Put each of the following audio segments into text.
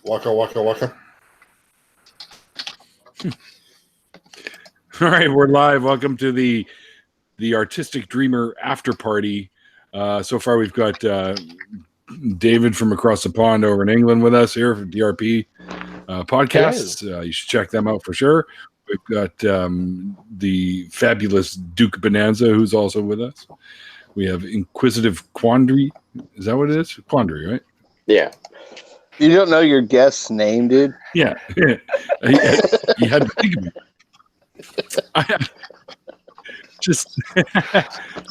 Waka waka waka. All right, we're live. Welcome to the Artistic Dreamer After Party. So far, we've got David from across the pond over in England with us here for DRP podcasts. You should check them out for sure. We've got the fabulous Duke Bonanza, who's also with us. We have Inquisitive Quandary. Is that what it is? Quandary, right? Yeah. You don't know your guest's name, dude? Yeah. You had to think of it. Just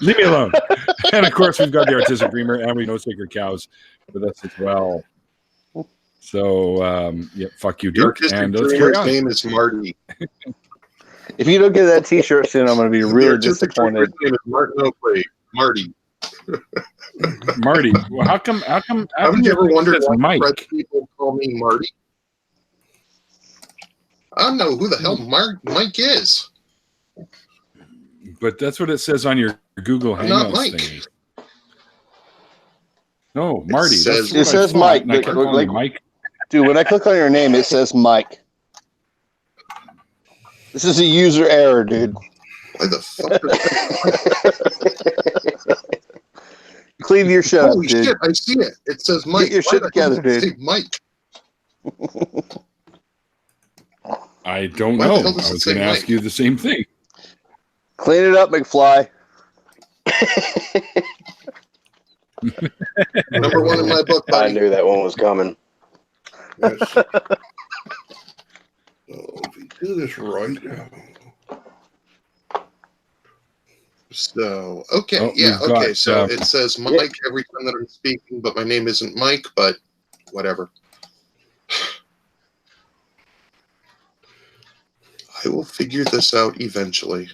leave me alone. And of course, we've got the Artistic Dreamer, and we know Sacred Cows with us as well. So, yeah, fuck you, Duke. And let's carry on. His name is Marty. If you don't get that T-shirt soon, I'm going to be really disappointed. His name is Martin Oakley. Marty. Marty. Well, how come Have you ever wondered why Mike? French people call me Marty? I don't know who the hell Mike is. But that's what it says on your Google I'm not Hangouts Mike. thingy. No, Marty. It says Mike. And I kept calling you Mike. Dude, when I click on your name, it says Mike. This is a user error, dude. Why the fuck? Clean your shit up, Holy dude. shit, I see it. It says Mike. Get your shit together, dude. Mike. I don't Why the know. I hell does it was say going to ask Mike? you the same thing. Clean it up, McFly. Number one in my book, I buddy. knew that one was coming. Yes. So if we do this right. So, okay, Oh, yeah, we've got, okay. So it says Mike every time that I'm speaking, but my name isn't Mike, but whatever. I will figure this out eventually.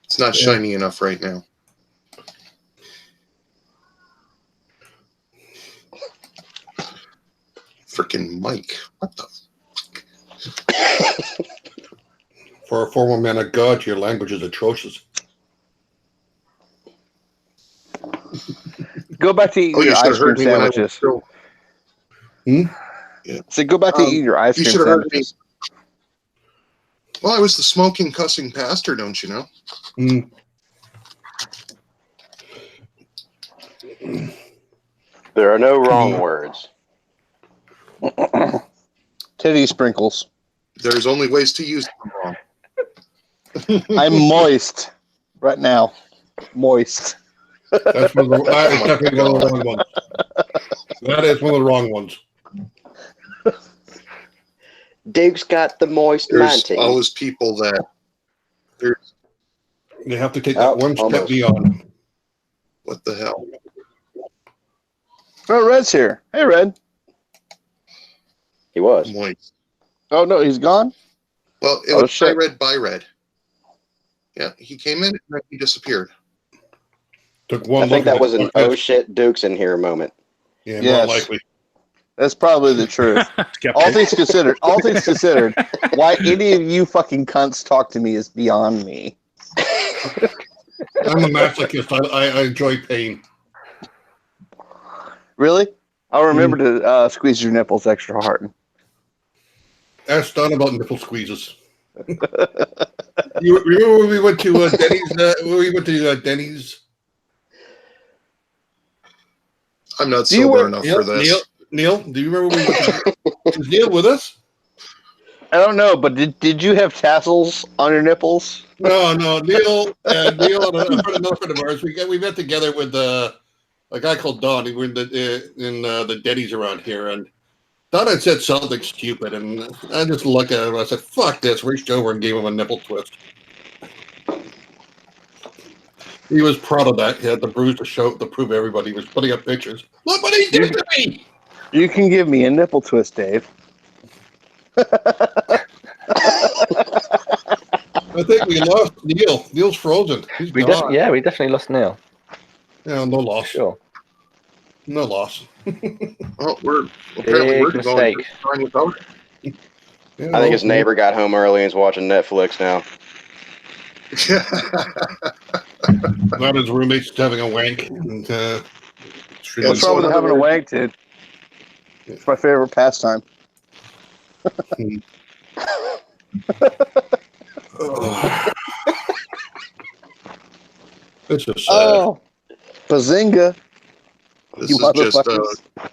It's not shiny enough right now. Freaking Mike. What the? For a former man of God, your language is atrocious. Go back to eating your ice cream sandwiches. Yeah. So go back to eating your ice You cream should have heard me. sandwiches. Well, I was the smoking, cussing pastor, don't you know? There are no wrong words. Titty sprinkles. There's only ways to use them wrong. I'm moist right now. Moist. That's that is definitely one of the wrong ones. That is one of the wrong ones. Duke's got the moist There's 19. always people that they have to take that one step almost. beyond. What the hell? Oh, Red's here. Hey, Red. He was. Moist. Oh, no, he's gone? Well, it Oh, was shit. by red. Yeah, he came in and then he disappeared. Took one I think look that at was it. an oh shit Duke's in here moment. Yeah, Yes. more likely. That's probably the truth. All things considered, why any of you fucking cunts talk to me is beyond me. I'm a masochist. I enjoy pain. Really? I'll remember to squeeze your nipples extra hard. Ask Don about nipple squeezes. You remember when we went to Denny's? Denny's. I'm not Do you sober work- enough for this. Neil, do you remember when we went to, was Neil with us? I don't know, but did you have tassels on your nipples? No. Neil and another friend of ours. We met together with a guy called Don. We were in the Denny's around here, and Don had said something stupid, and I just looked at him. I said, "Fuck this!" Reached over and gave him a nipple twist. He was proud of that. He had the bruise to prove everybody. He was putting up pictures. Look what he did to me! You can give me a nipple twist, Dave. I think we lost Neil. Neil's frozen. He's We gone. we definitely lost Neil. Yeah, no loss. Sure. No loss. Oh, apparently we're Big going mistake. fine without it. Yeah, I think his neighbor got home early and is watching Netflix now. Not his roommate's having a wank. And, What's wrong with having a wank, dude? It's my favorite pastime. Oh. It's just sad. Oh, bazinga! This You is just motherfuckers.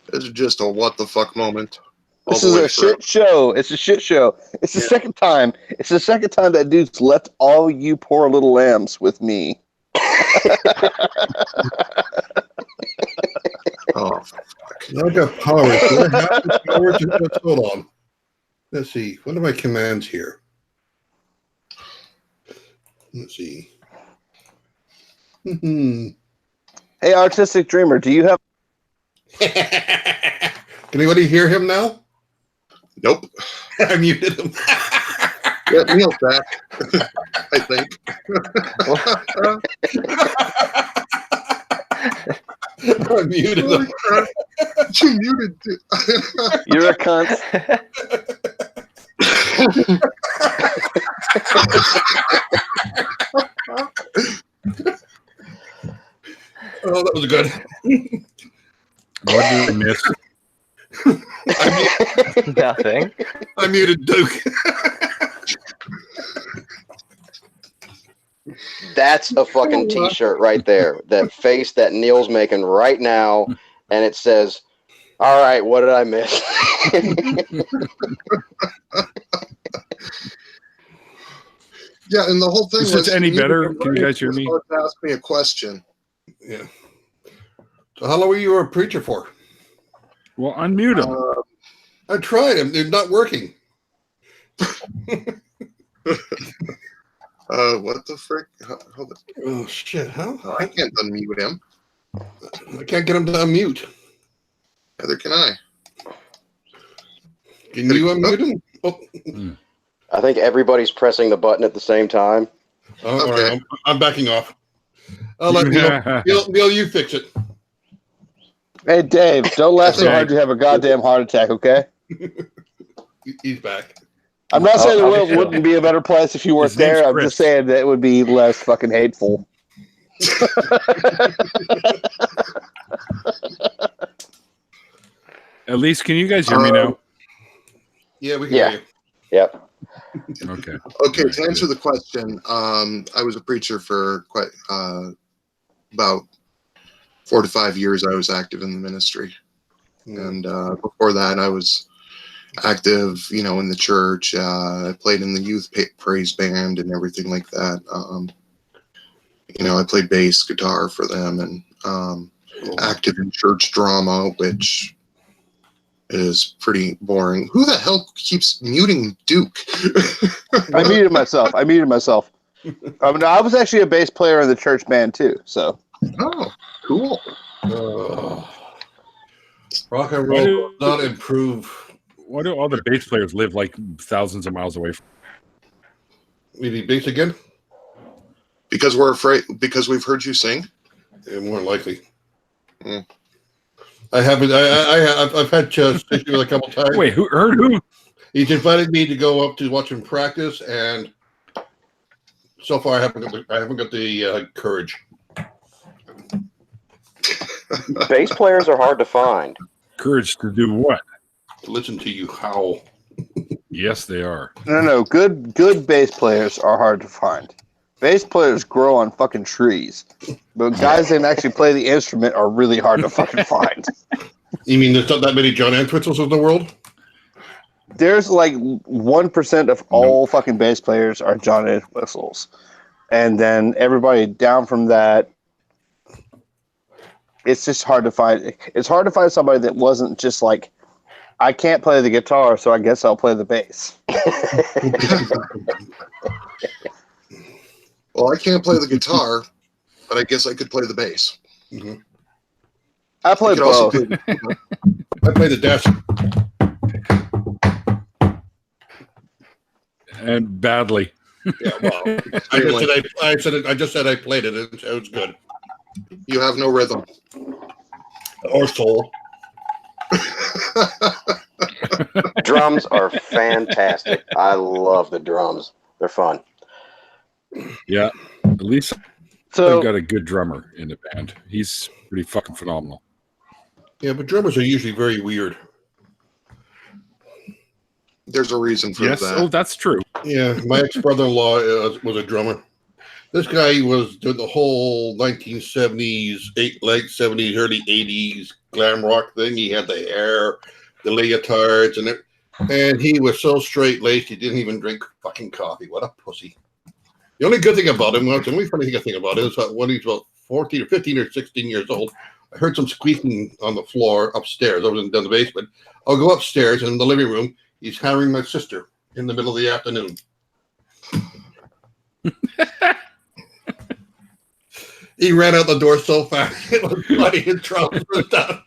this is just a what the fuck moment. All This the is way a through. shit show. It's a shit show. It's the second time. It's the second time that dude's left all you poor little lambs with me. Oh, I got powers. Do I have the power to hold on? Let's see. What are my commands here? Let's see. Hey, artistic dreamer, do you have? Can anybody hear him now? nope. I muted him. Yeah, Neil's back. I think. I muted him. You muted. You're a cunt. Oh, that was good. What did we miss? Nothing. I muted Duke. That's a fucking t-shirt right there. That face that Neil's making right now, and it says, "All right, what did I miss?" Yeah, and the whole thing Is was. this any Neil better? was Can you guys hear me? supposed to ask me a question. Yeah. So how long were you a preacher for? Well, unmute him. I tried them. They're not working. What the frick? Hold on. Oh, shit. How? I can't unmute him. I can't get him to unmute. Neither can I. Can you unmute him? Oh, I think everybody's pressing the button at the same time. all Okay. right. I'm backing off. I'll let Neil, you fix it. Hey, Dave, don't laugh so Okay. hard you have a goddamn heart attack, okay? He's back. I'm not saying the I'll world be chill. wouldn't be a better place if you weren't His name's there. I'm Chris. just saying that it would be less fucking hateful. At least, can you guys hear me now? Yeah, we can Yeah. hear you. Yep. Okay. Okay, to answer the question, I was a preacher for quite about 4 to 5 years. I was active in the ministry, and before that, I was active, in the church. I played in the youth praise band and everything like that. I played bass guitar for them, and active in church drama, which is pretty boring. Who the hell keeps muting Duke? I muted myself. I was actually a bass player in the church band too. So Oh, cool. Rock and roll does not improve. Why do all the bass players live like thousands of miles away from? We need bass again? Because we're afraid. Because we've heard you sing. Yeah, more than likely. Mm. I haven't. I've had Chess issue a couple times. Wait, who heard who? He's invited me to go up to watch him practice, and so far I haven't got the courage. Bass players are hard to find. Courage to do what? To listen to you howl. Yes, they are. no. Good bass players are hard to find. Bass players grow on fucking trees, but guys that can actually play the instrument are really hard to fucking find. You mean there's not that many John Entwistles in the world? There's like 1% of all fucking bass players are John Entwistles, and then everybody down from that. It's just hard to find. It's hard to find somebody that wasn't just like, I can't play the guitar, so I guess I'll play the bass. Well, I can't play the guitar, but I guess I could play the bass. Mm-hmm. I play You could also both. I play the desk. And badly. Yeah, well, I just said I played it. It was good. You have no rhythm. Or soul. Drums are fantastic. I love the drums. They're fun. Yeah. At least So I've got a good drummer in the band. He's pretty fucking phenomenal. Yeah, but drummers are usually very weird. There's a reason for Yes. that. Oh, that's true. Yeah, my ex-brother-in-law was a drummer. This guy was doing the whole 1970s, late 70s, early 80s glam rock thing. He had the hair, the leotards, and he was so straight-laced he didn't even drink fucking coffee. What a pussy. The only good thing about him, the only funny thing about it is that when he's about 14 or 15 or 16 years old, I heard some squeaking on the floor upstairs. I was in the basement. I'll go upstairs, and in the living room, he's hammering my sister in the middle of the afternoon. He ran out the door so fast it was bloody and trousers were down.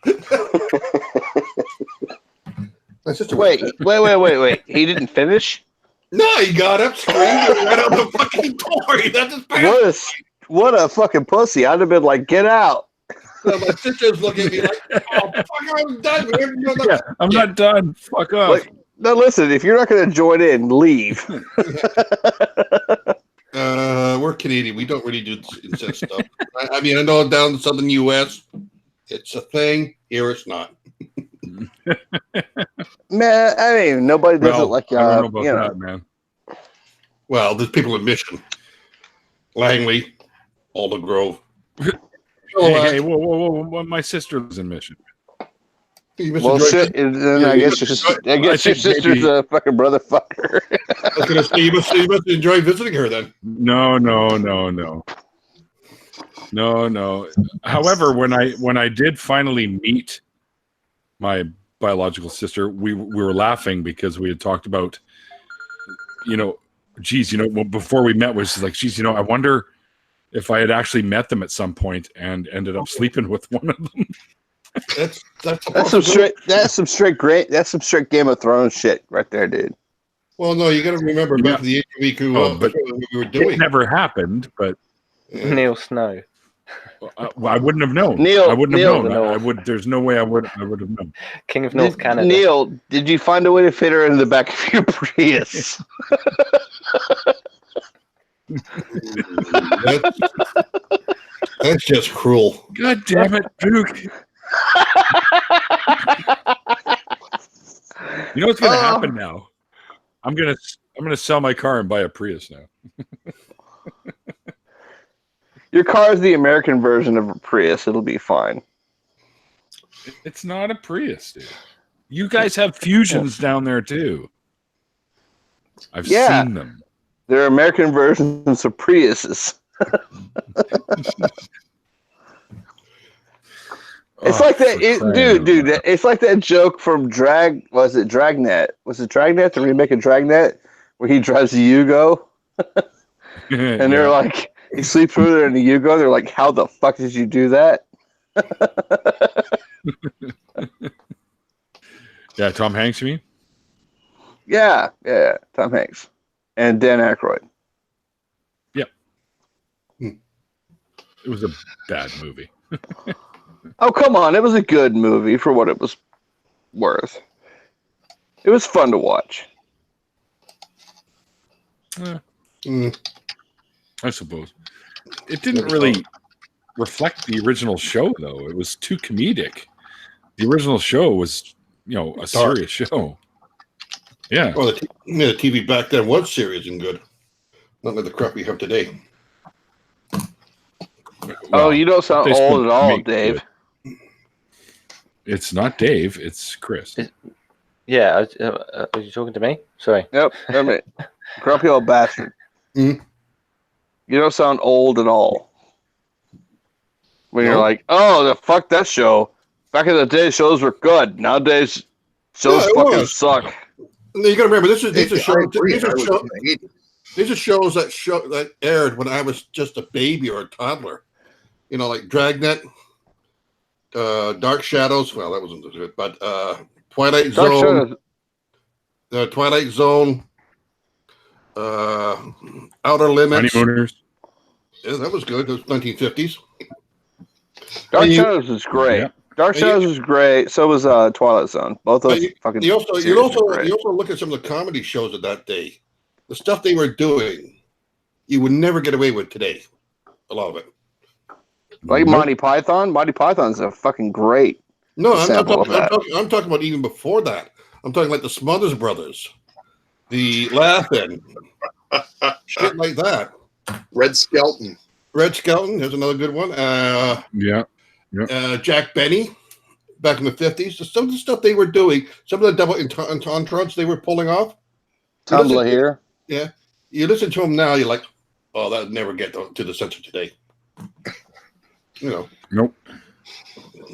My sister. Wait. He didn't finish? No, he got up, screamed, and ran out the fucking door. He left his pants. What a fucking pussy. I'd have been like, get out. So my sister's looking at me like, oh, fuck, I'm done. Yeah, I'm not done. Fuck off. Like, no, listen, if you're not going to join in, leave. We're Canadian. We don't really do incest stuff. I mean, I know down in the southern U.S., it's a thing. Here it's not. Man, I mean, nobody does it like, I don't know about you know. that, man. Well, there's people in Mission. Langley, Alder Grove. Hey, whoa. My sister lives in Mission. Well, shit, then I guess your sister's maybe... a fucking brother fucker. I was going to say, you must enjoy visiting her then. No. However, when I did finally meet my biological sister, we were laughing because we had talked about, before we met was like, geez, I wonder if I had actually met them at some point and ended up sleeping with one of them. That's some straight Game of Thrones shit right there, dude. Well, no, you got to remember back to the week we were doing. It never happened, but Neil Snow. I wouldn't have known. I wouldn't have known. There's no way I would have known. King of North Canada. Neil, did you find a way to fit her in the back of your Prius? That's just cruel. God damn it, Duke. You know what's going to happen now? I'm gonna sell my car and buy a Prius now. Your car is the American version of a Prius. It'll be fine. It's not a Prius, dude. You guys have Fusions down there too. I've seen them. They're American versions of Priuses. It's like that, dude. It's like that joke from Dragnet? Was it Dragnet? The remake of Dragnet, where he drives a Yugo, and they're like, he sleeps with her in the Yugo. They're like, how the fuck did you do that? Yeah, Tom Hanks, you mean? Yeah, Tom Hanks and Dan Aykroyd. Yep. It was a bad movie. Oh, come on. It was a good movie for what it was worth. It was fun to watch. I suppose. It didn't really reflect the original show, though. It was too comedic. The original show was, a serious show. Yeah. Well, the TV back then was serious and good. Not like the crap we have today. Well, you don't sound old at all, Dave. It's not Dave. It's Chris. Yeah, are you talking to me? Sorry. Yep. I mean, grumpy old bastard. Mm-hmm. You don't sound old at all. When you're like, oh, the fuck that show. Back in the day, shows were good. Nowadays, shows fucking suck. You got to remember, these are shows that aired when I was just a baby or a toddler. Like Dragnet, Dark Shadows. Well, that wasn't good, but Twilight Zone, Twilight Zone, Outer Limits. Honeymooners. Yeah, that was good. It was 1950s. Dark Shadows is great. Yeah. Dark Shadows is great. So was Twilight Zone. Both those fucking. You also look at some of the comedy shows of that day. The stuff they were doing, you would never get away with today. A lot of it. Like Monty Python. Monty Python's a fucking great. No, I'm talking about even before that. I'm talking like the Smothers Brothers. the laughing, shit like that. Red Skelton. Red Skelton, there's another good one. Yeah. Jack Benny, back in the 50s. Some of the stuff they were doing, some of the double entendres they were pulling off. Tumblr here. Yeah. You listen to them now, you're like, oh, that would never get to the censor today. You know. Nope.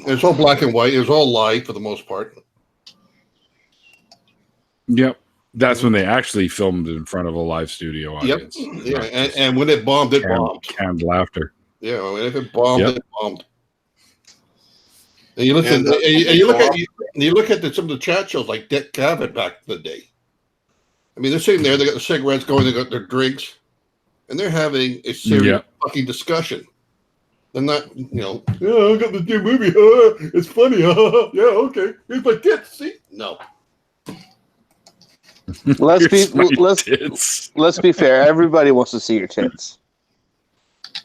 It's all black and white. It was all live for the most part. Yep. That's when they actually filmed in front of a live studio audience. Yep. Yeah. And when it bombed, it bombed. Canned laughter. Yeah. And if it bombed, it bombed. And you listen, and you look at some of the chat shows like Dick Cavett back in the day. I mean, they're sitting there, they got the cigarettes going, they got their drinks, and they're having a serious fucking discussion. They're not, yeah, I got this new movie. It's funny. Yeah, okay. Here's my tits. See? No. Let's be fair. Everybody wants to see your tits.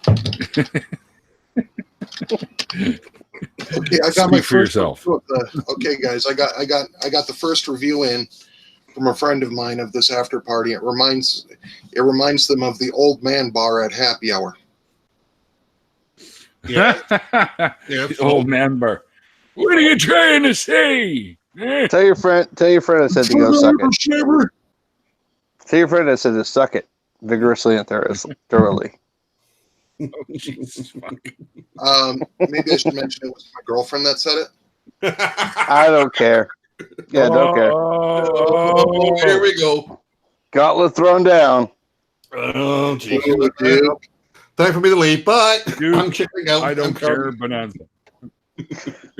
Okay, I got my first yourself. Okay, guys, I got the first review in from a friend of mine of this after party. It reminds them of the old man bar at happy hour. Yeah. The old man bar. What are you trying to say? Tell your friend I said to go suck it. Tell your friend I said to suck it vigorously and thoroughly. Oh, Jesus fuck. Maybe I should mention it was my girlfriend that said it. I don't care. Yeah, don't care. Oh, here we go. Gauntlet thrown down. Oh, geez. Time for me to leave. Bye. Dude, I'm checking out. I don't care, Bonanza.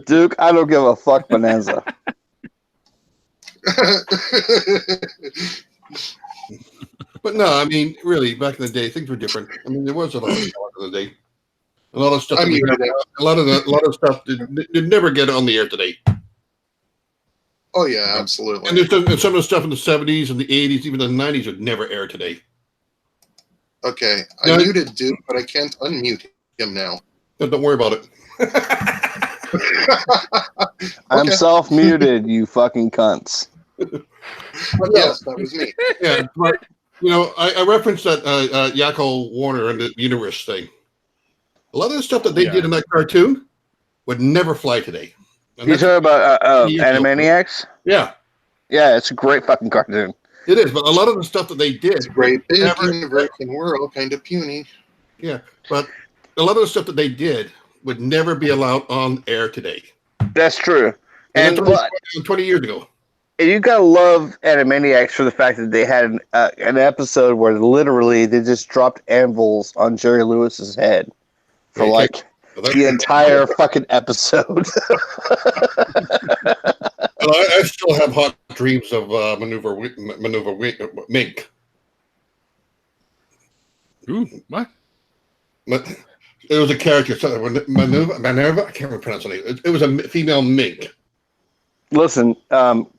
Duke, I don't give a fuck, Bonanza. But no, I mean, really, back in the day, things were different. I mean, there was a lot of talk in the day. A lot of stuff. A lot of stuff did never get on the air today. Oh yeah, absolutely. And some of the stuff in the 70s and the 80s, even the 90s, would never air today. Okay, I muted Duke, but I can't unmute him now. Don't worry about it. I'm self-muted, you fucking cunts. Yes, that was me. Yeah, but I referenced that Yakko Warner and the universe thing. A lot of the stuff that they did in that cartoon would never fly today. And you talking about Animaniacs? Yeah. Yeah, it's a great fucking cartoon. It is, but a lot of the stuff that they did, it's great big universe and we're all kind of puny. Yeah, but a lot of the stuff that they did would never be allowed on air today. That's true. And 20 years ago. And you gotta love Animaniacs for the fact that they had an episode where literally they just dropped anvils on Jerry Lewis's head for the entire fucking episode. I still have hot dreams of Maneuver Mink. Ooh, what? It was a character, Maneuver. I can't remember pronounce the name. It was a female mink. Listen,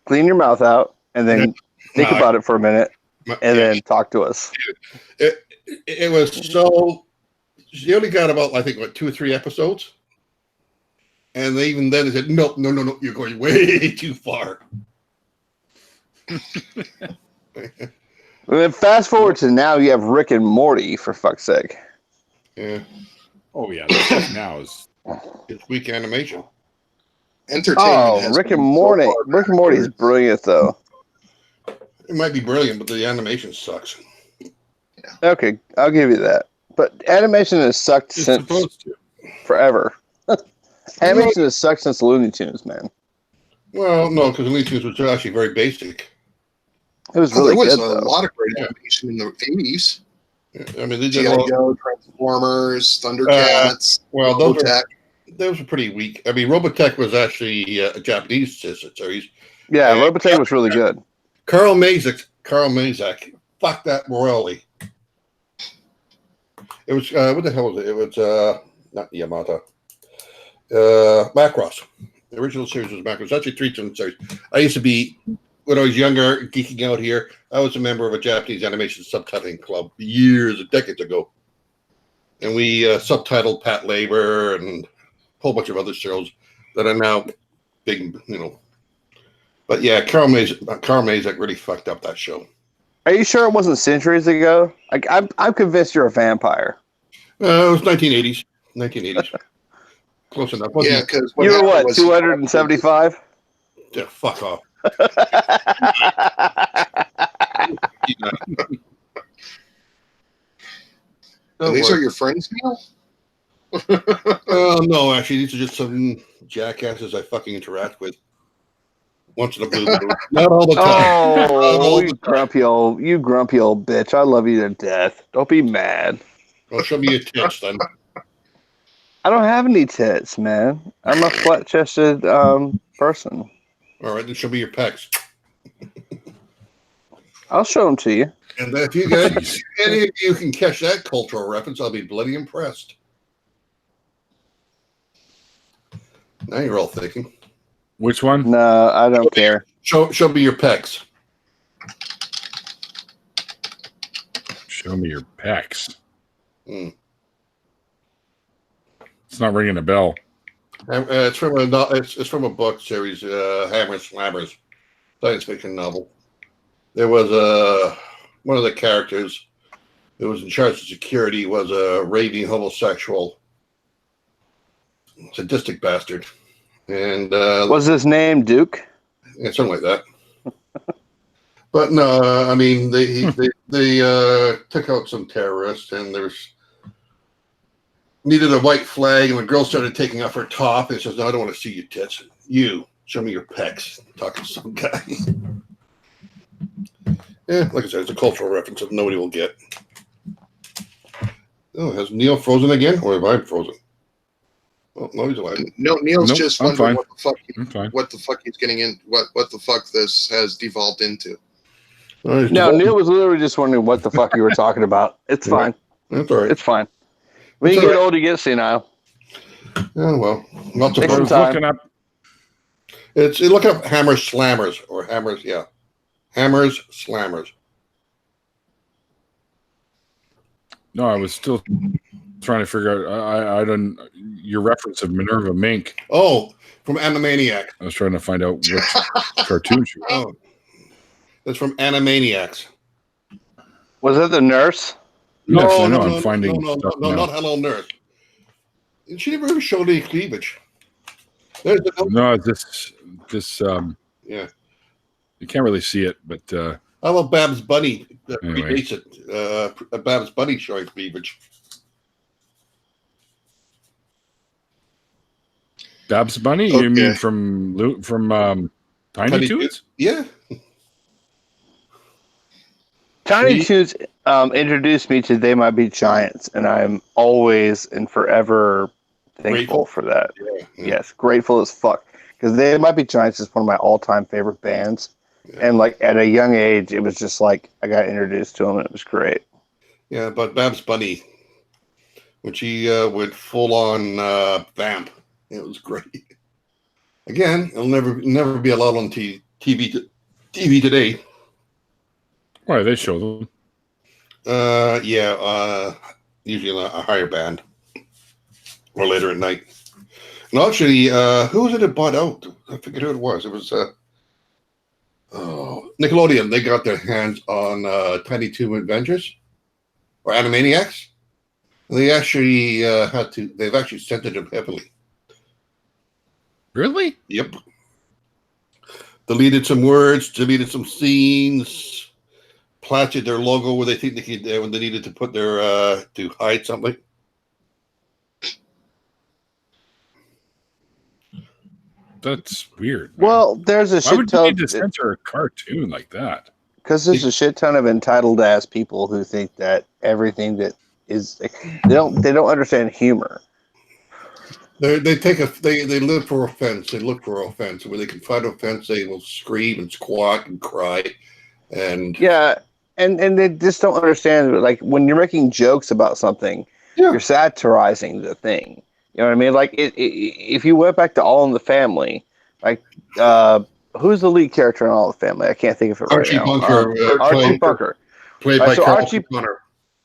clean your mouth out and then think about it for a minute and then talk to us. It was so. She only got about, I think, 2 or 3 episodes. And even then, they said, no, you're going way too far. And then fast forward to now, you have Rick and Morty, for fuck's sake. Yeah. Oh, yeah. That stuff now is... It's weak animation. Entertainment. Rick and Morty. Rick and Morty is brilliant, though. It might be brilliant, but the animation sucks. Yeah. Okay, I'll give you that. But animation has sucked since forever. Animation has sucked since Looney Tunes, man. Well, no, because Looney Tunes was actually very basic. It was really good, there was a lot of great animation in the 80s. Yeah, I mean, they did G.I. Joe, Transformers, Thundercats, well, those were pretty weak. I mean, Robotech was actually a Japanese series. Yeah, Robotech was really good. Carl Mazak, fuck that royally. It was what the hell was it? It was not Yamata. Macross. The original series was Macross. Actually, 3 different series. I used to be, when I was younger, geeking out here, I was a member of a Japanese animation subtitling club decades ago. And we subtitled Pat Labor and a whole bunch of other shows that are now big, But yeah, Carl Mazak really fucked up that show. Are you sure it wasn't centuries ago? Like I'm convinced you're a vampire. It was 1980s. 1980s. Close enough. Yeah, because You were what, 275? Yeah, fuck off. These are your friends now? No, actually, these are just some jackasses I fucking interact with. Once in a blue moon. Not all the time. Oh, you grumpy old bitch. I love you to death. Don't be mad. Well, show me your tits then. I don't have any tits, man. I'm a flat-chested person. All right, then show me your pecs. I'll show them to you. And if you guys, any of you can catch that cultural reference, I'll be bloody impressed. Now you're all thinking. Which one? No, I don't care. Show me your pecs. Show me your pecs. Hmm. It's not ringing a bell. It's from a book series, Hammer and Slammers, science fiction novel. There was one of the characters who was in charge of security was a raving homosexual, sadistic bastard, and was his name Duke? Yeah, something like that. But no, I mean they took out some terrorists, and there's needed a white flag, and the girl started taking off her top, and says, "No, I don't want to see your tits. You show me your pecs." Talking to some guy. Yeah, like I said, it's a cultural reference that nobody will get. Oh, has Neil frozen again, or have I frozen? Oh, no, he's alive. No, Neil's Nope, just I'm wondering fine. what the fuck he's getting in, what the fuck this has devolved into. Oh, No, Neil was literally just wondering what the fuck you were talking about. It's fine. That's all right. It's fine. When you It's all get right. old, you get senile. Yeah, well, lots of Take I some was time. looking up. look up Hammer Slammers or Hammers, yeah. Hammers Slammers. No, I was still trying to figure out. I don't. Your reference of Minerva Mink. Oh, from Animaniacs. I was trying to find out which cartoon she was. Oh, that's from Animaniacs. Was it the nurse? Yes, I know. I'm finding no, stuff now. not Hello Nurse. She never even showed any cleavage. There's the No, this. Yeah. You can't really see it, but I love Babs Bunny. That Anyway. predates it. Babs Bunny showing cleavage. Babs Bunny. Okay. You mean from Tiny Toons? Yeah. Tiny See? Toons introduced me to They Might Be Giants, and I'm always and forever thankful Grateful. for that. Yeah. Yes, grateful as fuck. Because They Might Be Giants is one of my all-time favorite bands. Yeah. And like at a young age, it was just like I got introduced to them, and it was great. Yeah, but Babs Bunny, when she went full on vamp, it was great. Again, it'll never be allowed on TV today. Why they show them? Usually a higher band or later at night. And actually, who was it that bought out? I forget who it was. It was Nickelodeon. They got their hands on Tiny Toon Adventures or Animaniacs. And they actually they've actually censored them heavily. Really? Yep. Deleted some words, deleted some scenes, plastered their logo where they think they could, when they needed to put their to hide something. That's weird. man. Well, there's a Why shit would you ton need to censor a cartoon like that? because there's a shit ton of entitled ass people who think that everything that is they don't understand humor. They live for offense. They look for offense. When they can find offense, they will scream and squawk and cry. And Yeah, and they just don't understand. Like when you're making jokes about something, Yeah. you're satirizing the thing. You know what I mean? Like if you went back to All in the Family, like who's the lead character in All in the Family? I can't think of it Archie right now. Bunker, Archie Bunker. played Right, by so Carl Archie- Connor.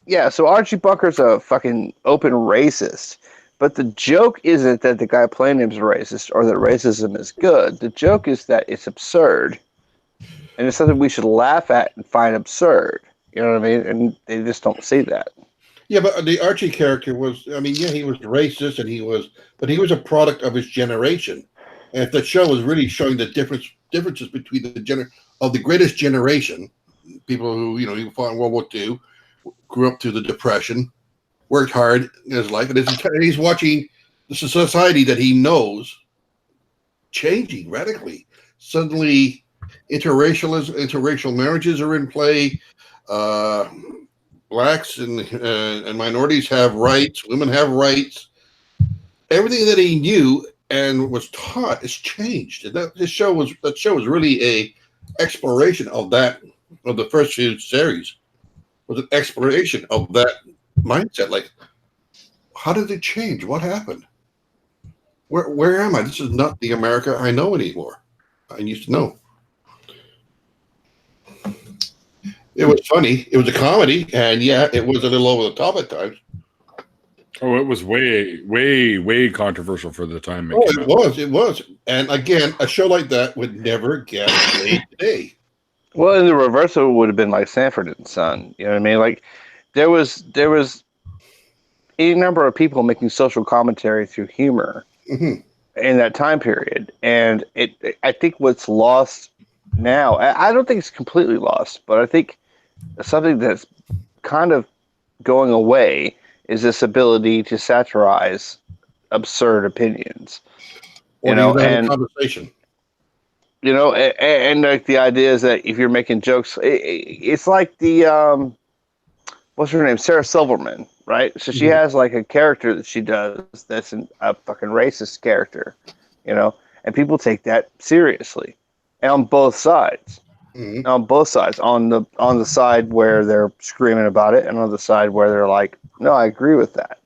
Yeah, so Archie Bunker's a fucking open racist. But the joke isn't that the guy playing him is racist or that racism is good. The joke is that it's absurd. and it's something we should laugh at and find absurd. You know what I mean? And they just don't see that. Yeah, but the Archie character was, I mean, yeah, he was racist but he was a product of his generation. And if the show was really showing the differences between the greatest generation, people who, who fought in World War II, grew up through the Depression, worked hard in his life, and he's watching the society that he knows changing radically. Suddenly, interracial marriages are in play. Blacks and minorities have rights. Women have rights. Everything that he knew and was taught has changed. And that show was really a exploration of that. Of the first few series was an exploration of that mindset. Like, how did it change? What happened? Where am I? This is not the America I know anymore. I used to know. It was funny. It was a comedy, and yeah, it was a little over the top at times. Oh, it was way, way, way controversial for the time. It was. And again, a show like that would never get made today. Well, in the reverse, it would have been like Sanford and Son. You know what I mean? Like, there was a number of people making social commentary through humor in that time period, and I think what's lost now, I don't think it's completely lost, but I think something that's kind of going away is this ability to satirize absurd opinions. And conversation. And like the idea is that if you're making jokes, it's like the what's her name, Sarah Silverman, right? So she has like a character that she does that's a fucking racist character, and people take that seriously, and on both sides. On both sides, on the side where they're screaming about it, and on the side where they're like, no, I agree with that.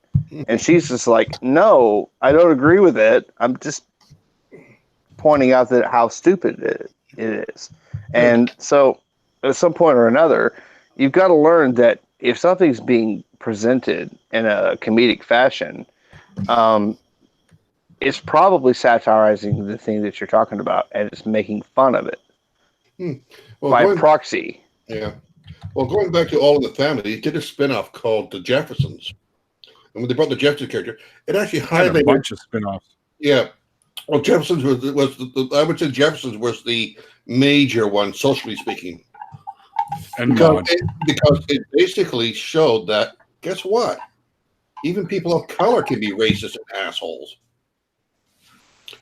And she's just like, no, I don't agree with it. I'm just pointing out that how stupid it is. And so at some point or another, you've got to learn that if something's being presented in a comedic fashion, it's probably satirizing the thing that you're talking about, and it's making fun of it. Well, by proxy. Yeah. Well, going back to All in the Family, they did a spinoff called The Jeffersons. And when they brought the Jeffersons character, it actually highlighted a bunch of spinoffs. Yeah. Well, Jeffersons I would say Jeffersons was the major one, socially speaking. Because it basically showed that, guess what? Even people of color can be racist and assholes.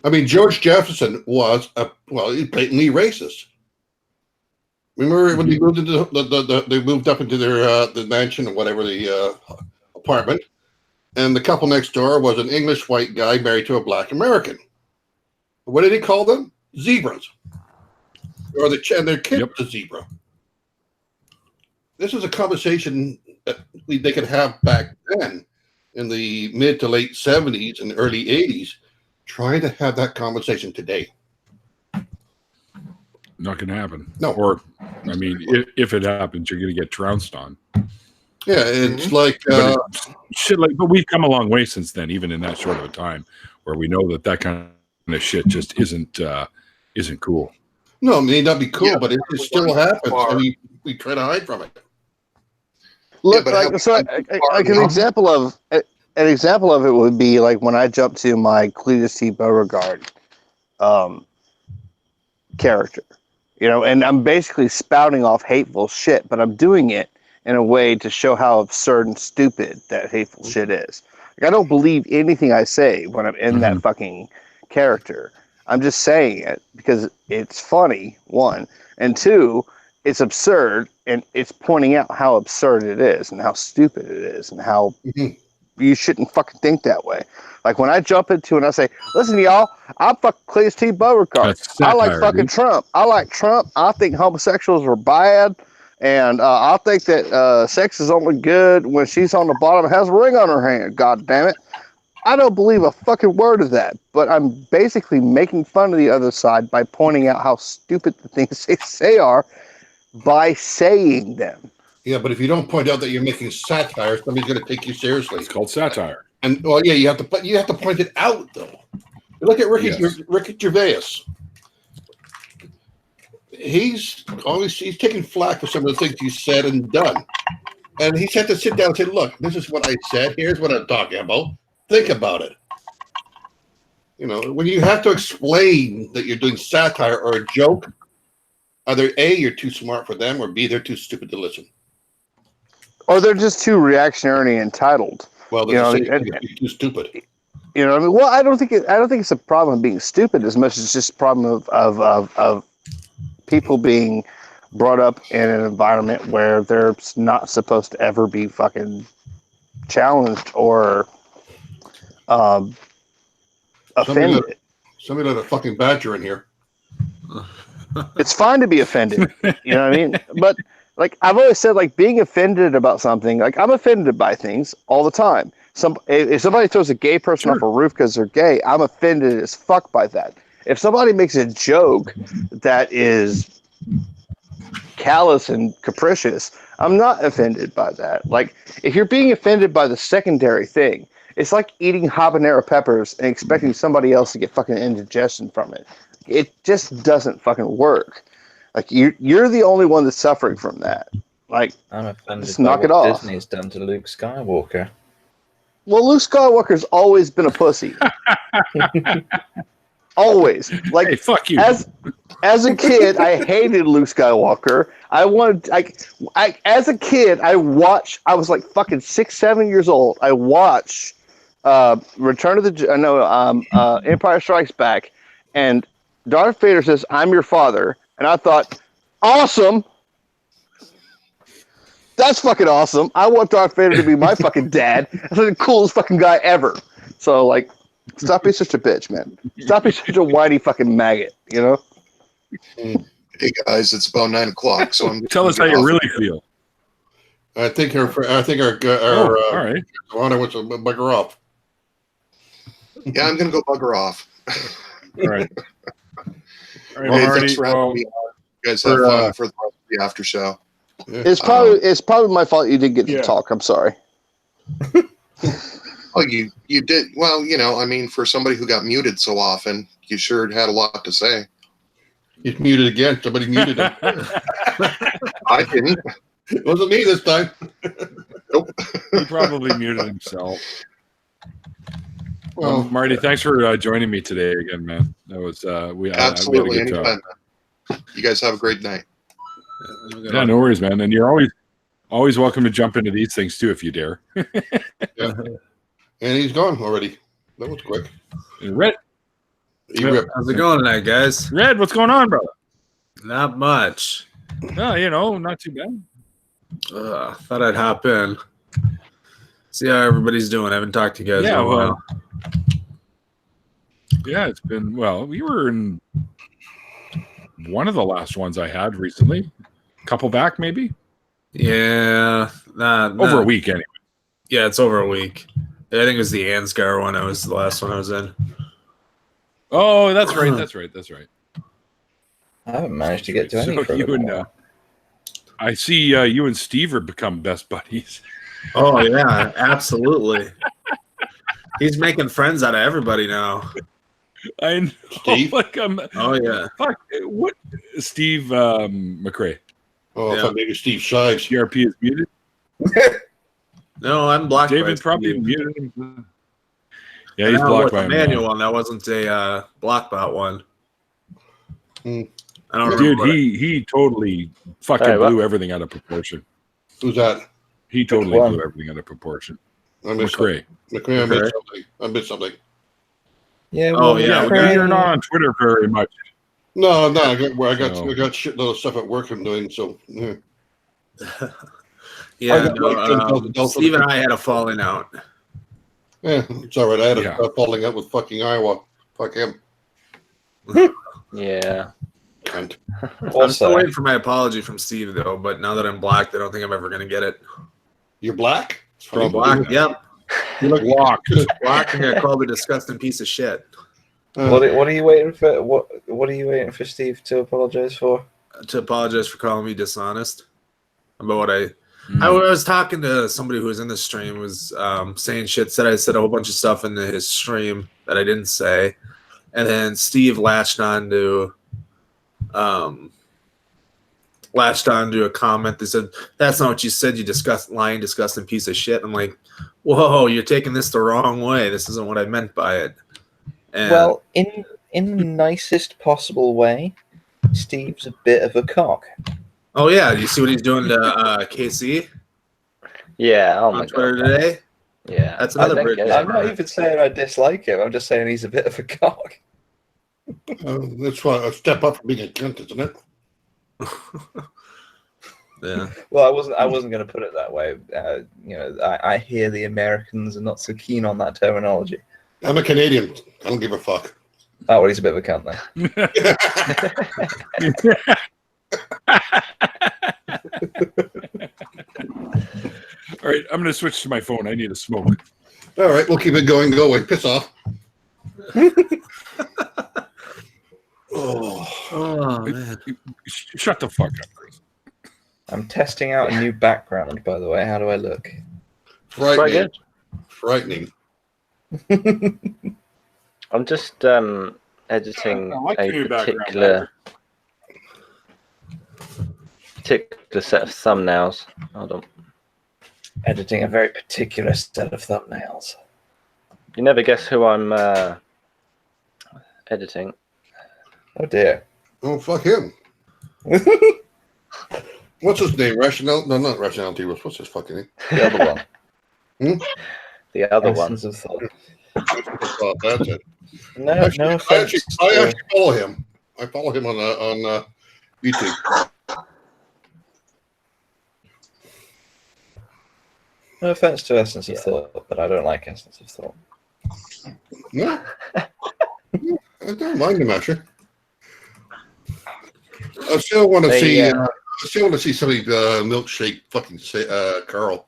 I mean, George Jefferson was blatantly racist. Remember when they moved into they moved up into their the mansion or whatever, the apartment, and the couple next door was an English white guy married to a black American. What did he call them? Zebras, or and their kid was a zebra. This is a conversation that they could have back then, in the mid to late 70s and early 80s, trying to have that conversation today. Not going to happen. No. Or, I mean, if it happens, you're going to get trounced on. Yeah, it's like... but we've come a long way since then, even in that short of a time, where we know that kind of shit just isn't cool. No, it may not be cool, but it still happens. I mean, we try to hide from it. Look, an example of it would be like when I jumped to my Cletus T. Beauregard character. And I'm basically spouting off hateful shit, but I'm doing it in a way to show how absurd and stupid that hateful shit is. Like, I don't believe anything I say when I'm in that fucking character. I'm just saying it because it's funny, one, and two, it's absurd, and it's pointing out how absurd it is and how stupid it is and how you shouldn't fucking think that way. Like when I jump into it and I say, listen, y'all, I fuck Cletus T. Beauregard. I like fucking Trump. I like Trump. I think homosexuals are bad. And I think that sex is only good when she's on the bottom and has a ring on her hand. God damn it. I don't believe a fucking word of that. But I'm basically making fun of the other side by pointing out how stupid the things they say are by saying them. Yeah, but if you don't point out that you're making satire, somebody's going to take you seriously. It's called satire. And you have to point it out though. Look at Ricky Gervais. he's taking flack for some of the things he's said and done. And he's had to sit down and say, look, this is what I said. Here's what I'm talking about. Think about it. You know, when you have to explain that you're doing satire or a joke, either A, you're too smart for them, or B, they're too stupid to listen. Or they're just too reactionary and entitled. Well, they're too stupid. You know what I mean? Well, I don't think it's a problem of being stupid as much as it's just a problem of people being brought up in an environment where they're not supposed to ever be fucking challenged or offended. Somebody let a fucking badger in here. It's fine to be offended. You know what I mean? But like I've always said, like being offended about something, like I'm offended by things all the time. If somebody throws a gay person off a roof because they're gay, I'm offended as fuck by that. If somebody makes a joke that is callous and capricious, I'm not offended by that. Like if you're being offended by the secondary thing, it's like eating habanero peppers and expecting somebody else to get fucking indigestion from it. It just doesn't fucking work. Like you're the only one that's suffering from that. Like I'm offended just by knock what it off. Disney's done to Luke Skywalker. Well, Luke Skywalker's always been a pussy. Always. Like Hey, fuck you. As a kid, I hated Luke Skywalker. As a kid, I was like fucking 6, 7 years old. I watched Empire Strikes Back, and Darth Vader says, "I'm your father," and I thought, awesome. That's fucking awesome. I want Darth Vader to be my fucking dad. That's the coolest fucking guy ever. So, like, stop being such a bitch, man. Stop being such a whiny fucking maggot, you know? Hey, guys, it's about 9 o'clock, so I'm... Tell us how you really feel. I think our all right. Honor wants to bugger off. Yeah, I'm going to go bugger off. All right. All right, Hey, Marty, thanks for having me on. You guys have fun for the rest of the after show. Yeah. It's probably my fault you didn't get to talk. I'm sorry. Oh, you did well. You know, I mean, for somebody who got muted so often, you sure had a lot to say. He's muted again. Somebody muted him. I didn't. It wasn't me this time. Nope. He probably muted himself. Well, Marty, thanks for joining me today again, man. That was Absolutely, we had a good anytime. Man. You guys have a great night. Yeah, no worries, man. And you're always welcome to jump into these things too if you dare. yeah. And he's gone already. That was quick. Red, How's it going tonight, guys? Red, what's going on, brother? Not much. No, not too bad. Thought I'd hop in. See how everybody's doing. I haven't talked to you guys in a while. Yeah, it's been, we were in one of the last ones I had recently. A couple back, maybe? Yeah. Over a week, anyway. Yeah, it's over a week. I think it was the Ansgar one. That was the last one I was in. Oh, that's right. I haven't managed to get to any. So you and I see you and Steve have become best buddies. Oh, yeah, absolutely. He's making friends out of everybody now. I know. Steve? Oh, yeah. Fuck. What? Steve McRae. Oh, I thought maybe Steve Shives. TRP is muted. No, I'm blocked. David probably muted him. Yeah, he's blocked by a manual one. That wasn't a blockbot one. I don't Dude, remember. he totally fucking blew everything out of proportion. Who's that? He totally blew everything out of proportion. I missed McRae. I missed something. Yeah. Oh, yeah. You're not on Twitter very much. No, I got shitload of stuff at work I'm doing. So yeah. Steve and I had a falling out. Yeah, it's all right. I had a falling out with fucking Iowa. Fuck him. Yeah. Cunt. I'm still waiting for my apology from Steve, though. But now that I'm blocked, I don't think I'm ever going to get it. You're black? I'm blocked. Yep. You look blocked. Blocked and got called a disgusting piece of shit. What are you waiting for? What are you waiting for Steve to apologize for? To apologize for calling me dishonest about what I was talking to somebody who was in the stream, was saying shit. I said a whole bunch of stuff in his stream that I didn't say, and then Steve latched on to latched on to a comment. They said, "That's not what you said, you lying, disgusting piece of shit." I'm like, whoa, you're taking this the wrong way. This isn't what I meant by it. And Well, in the nicest possible way, Steve's a bit of a cock. oh yeah, you see what he's doing to KC Yeah. Oh my on Twitter god. today? Yeah. That's I another think, bridge. I'm not even saying I dislike him. I'm just saying he's a bit of a cock. That's why a step up from being a cunt, isn't it? Yeah. Well, I wasn't going to put it that way. I hear the Americans are not so keen on that terminology. I'm a Canadian. I don't give a fuck. Oh, well, he's a bit of a cunt then. All right, I'm going to switch to my phone. I need a smoke. All right, we'll keep it going. Go away. Piss off. Oh man. Shut the fuck up, Chris. I'm testing out a new background, by the way. How do I look? Frightening. Frightening. I'm just editing I like a the new background, particular set of thumbnails. Hold on. Editing a very particular set of thumbnails. You never guess who I'm editing. Oh dear. Oh, fuck him. What's his name? Rationale? No, not Rationality. What's his fucking name? The other one. The other one. Essence of Thought. Oh, that's it. No, Actually, no I offense. actually follow him. I follow him on YouTube. No offense to Essence of Thought, but I don't like Essence of Thought. No, I don't mind him actually. I still want to see. I still want to see somebody milkshake fucking Carl.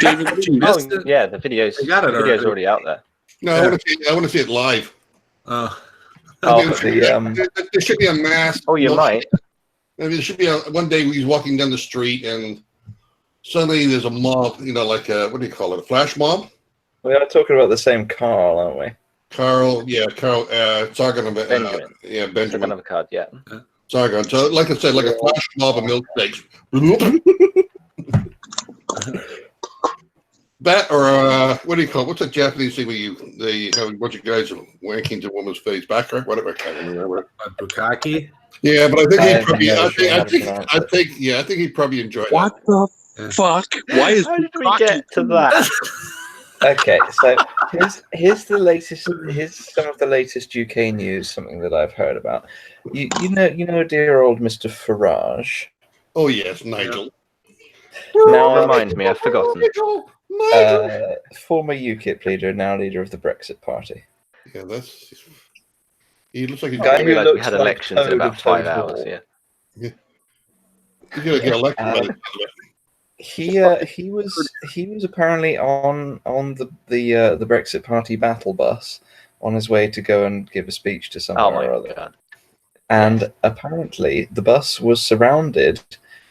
David, you missed it? Yeah, the video's I got it video's already. already out there. No, I want to see it live. Oh. Oh, There should be a mass. Oh, you milkshake. might. I mean, there should be one day he's walking down the street and suddenly there's a mob. You know, like what do you call it? A flash mob. We are talking about the same Carl, aren't we? Carl. Sargon. Benjamin. Yeah, Took Benjamin. another card, yeah. Sargon. So, like I said, like a flash mob of milkshakes. That or what do you call it? What's that Japanese thing where they have a bunch of guys wanking to a woman's face? Backer? Whatever, I can't remember. Bukkake? Yeah, but I think he'd probably. I I think he'd probably enjoy What the fuck? Why is How did we get to that? Okay, so here's the latest. Here's some of the latest UK news. Something that I've heard about. You know, dear old Mr. Farage. Oh yes, Nigel. Now, Remind me, I've forgotten. Nigel. Former UKIP leader, now leader of the Brexit Party. Yeah, that's. He looks like he's Guy I who realised we looks had like elections in Toad about of 5 Toad hours, Hall. yeah. he's gonna get elected. by the end of it. He was apparently on the Brexit Party battle bus on his way to go and give a speech to someone Oh my or other. god. And apparently the bus was surrounded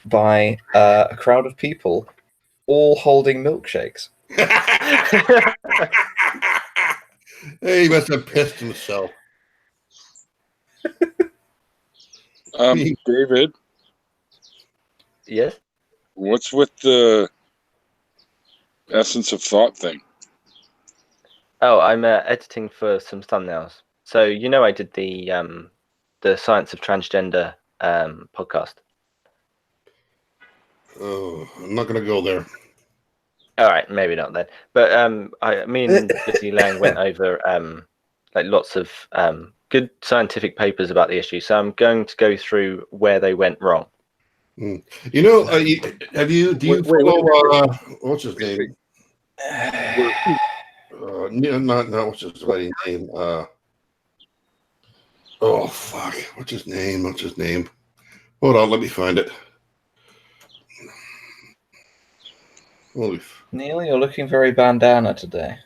by a crowd of people all holding milkshakes. He must have pissed himself. David, Yes? what's with the Essence of Thought thing? Oh, I'm editing for some thumbnails. So you know I did the Science of Transgender podcast. Oh, I'm not gonna go there. All right, maybe not then. But me and Lizzie Lang went over like lots of good scientific papers about the issue. So I'm going to go through where they went wrong. You know, do you follow what's his name? Not what's his bloody name? Oh fuck! What's his name? Hold on, let me find it. Holy! Neil, you're looking very bandana today.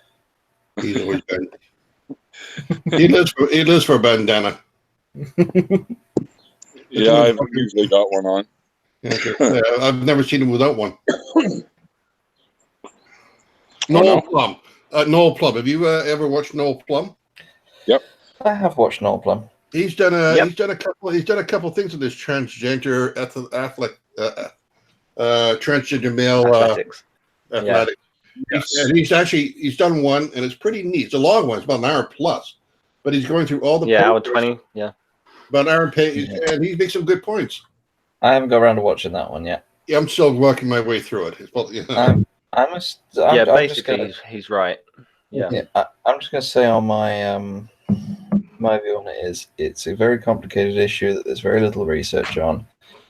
He's always been. He lives for bandana. Yeah, I've usually got one on. Yeah, I've never seen him without one. no. Plum. Noel Plum. Have you ever watched Noel Plum? Yep. I have watched Noel Plum. He's done a couple things with this transgender transgender male Athletics. athletics. He's done one, and it's pretty neat. It's a long one. It's about an hour plus, but he's going through all the hour 20. Yeah, about an hour and he makes some good points. I haven't got around to watching that one yet. Yeah, I'm still working my way through it. basically, he's right. Yeah, I'm just going to say on my my view on it is it's a very complicated issue that there's very little research on.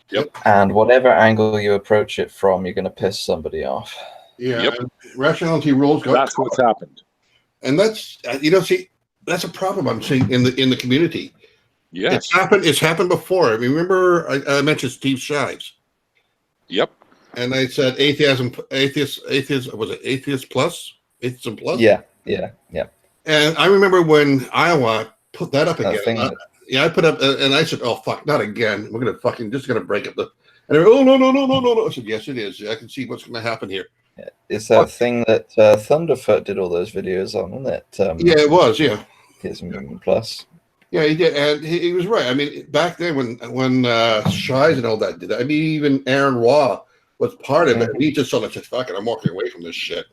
Yep. And whatever angle you approach it from, you're going to piss somebody off. Yeah. Yep. Rationality rules. That's what's happened. And that's that's a problem I'm seeing in the community. Yes. It's happened before. I mean, remember I mentioned Steve Shives. Yep. And I said atheism was it atheism plus? Yeah. And I remember when Iowa put that up again. I put up, and I said, "Oh fuck, not again! We're just gonna break up the." And they were, "Oh no!" I said, "Yes, it is. I can see what's going to happen here." Yeah. It's that thing that Thunderfoot did all those videos on, wasn't it? Yeah, it was. Yeah. Atheism Plus. Yeah, he did, and he was right. I mean, back then when Shies and all that did it, I mean, even Aaron Raw was part of it. He just sort of said, "Fuck it, I'm walking away from this shit."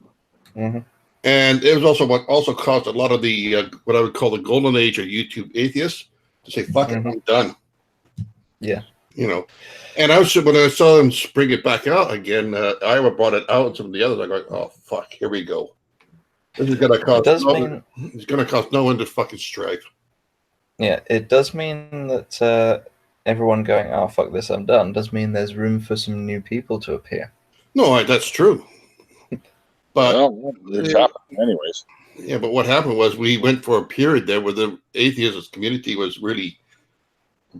Mm-hmm. And it was also what also caused a lot of the what I would call the golden age of YouTube atheists to say, "Fuck it, I'm done." Yeah. And when I saw them bring it back out again, Iowa brought it out, and some of the others are going, "Oh fuck, here we go. This is going to cause it's going to cause no end of fucking strife." Yeah, it does mean that everyone going, "Oh fuck this, I'm done," does mean there's room for some new people to appear. No, that's true. But it's happening anyways. Yeah, but what happened was we went for a period there where the atheist community was really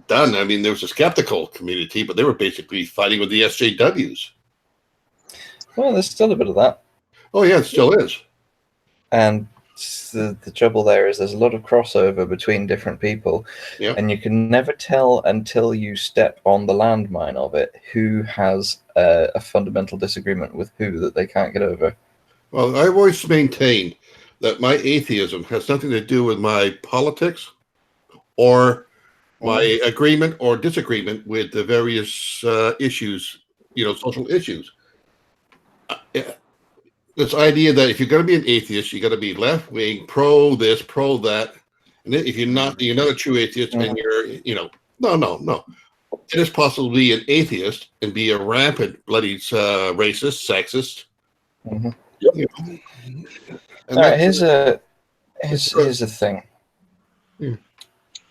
done. I mean, there was a skeptical community, but they were basically fighting with the SJWs. Well, there's still a bit of that. Oh, yeah, it still is. And the trouble there is there's a lot of crossover between different people. Yep. And you can never tell until you step on the landmine of it who has a fundamental disagreement with who that they can't get over. Well, I've always maintained that my atheism has nothing to do with my politics or my agreement or disagreement with the various issues, social issues. This idea that if you're going to be an atheist, you got to be left wing, pro this, pro that, and if you're not a true atheist, and you're, no. It is possible to be an atheist and be a rampant, bloody racist, sexist. Mm-hmm. Yep. All right, here's the thing. Yeah.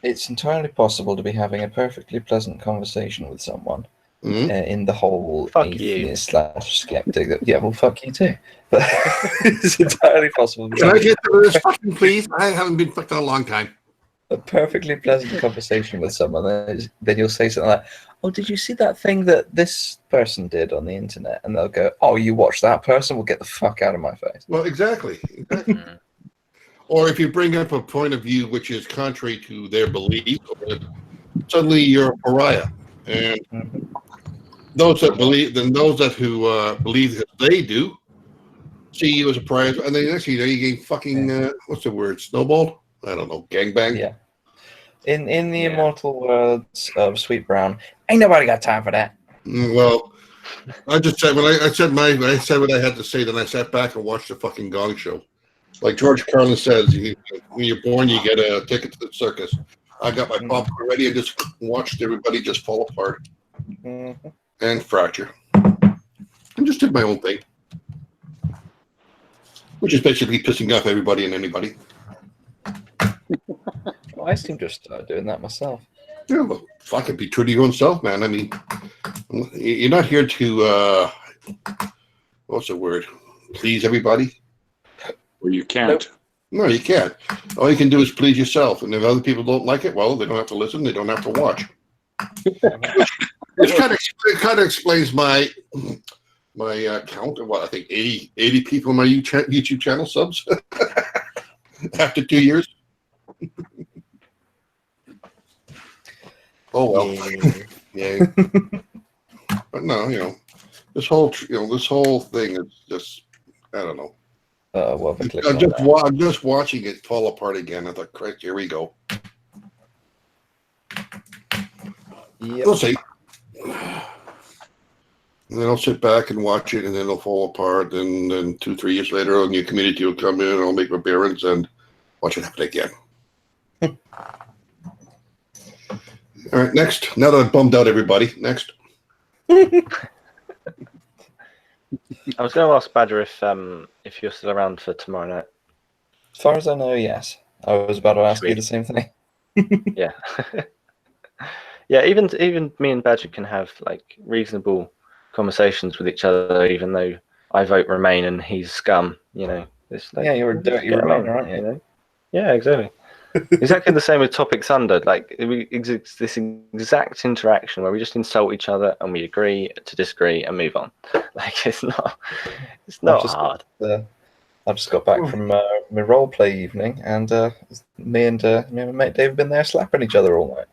It's entirely possible to be having a perfectly pleasant conversation with someone in the whole atheist/skeptic. Yeah, well, fuck you too. But it's entirely possible. Can I get to this fucking, please? I haven't been fucked in a long time. A perfectly pleasant conversation with someone, then you'll say something like, "Oh, did you see that thing that this person did on the internet?" And they'll go, "Oh, you watched that person? Well, get the fuck out of my face." Well, exactly. Or if you bring up a point of view which is contrary to their belief, suddenly you're a pariah. And those that believe, believe that they do, see you as a pariah, and then next thing you know, you get fucking what's the word? Snowballed? I don't know, gangbang. Yeah. In the immortal words of Sweet Brown, ain't nobody got time for that. Well, I just said when I said what I had to say, then I sat back and watched the fucking Gong Show. Like George Carlin says, when you're born, you get a ticket to the circus. I got my popcorn ready and just watched everybody just fall apart and fracture. And just did my own thing, which is basically pissing off everybody and anybody. Well, I seem to have started doing that myself. Yeah, well, fucking be true to your own self, man. I mean, you're not here to, what's the word? Please everybody? Well, you can't. No, you can't. All you can do is please yourself. And if other people don't like it, well, they don't have to listen. They don't have to watch. It kind of explains my count of what I think 80 people on my YouTube channel subs after 2 years. Oh well, yeah. But no, this whole thing is just, I don't know. Well, I'm just watching it fall apart again. I thought, Christ, here we go. Yep. We'll see. And then I'll sit back and watch it, and then it'll fall apart. And then 2-3 years later, a new community will come in, and I'll make my appearance and watch it happen again. All right, next. Now that I've bummed out everybody, next. I was going to ask Badger if you're still around for tomorrow night. As far as I know, yes. I was about to ask you the same thing. Yeah. Yeah, even me and Badger can have like reasonable conversations with each other, even though I vote Remain and he's scum. You know, it's like, Yeah, you're a dirty Remainer, aren't you? know? Yeah, exactly. Exactly the same with Topics Under. Like this exact interaction where we just insult each other and we agree to disagree and move on. Like it's not hard. I've just got back from my role play evening, and me and my mate Dave have been there slapping each other all night.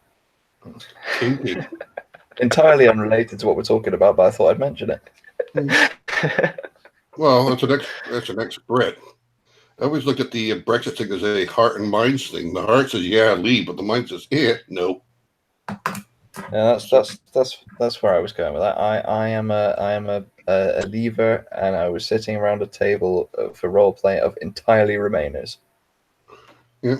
Entirely unrelated to what we're talking about, but I thought I'd mention it. Well, that's an next Brit. I always look at the Brexit thing as a heart and minds thing. The heart says, yeah, leave, but the mind says, yeah, no. Yeah, that's where I was going with that. I am a leaver, and I was sitting around a table for role play of entirely Remainers. Yeah,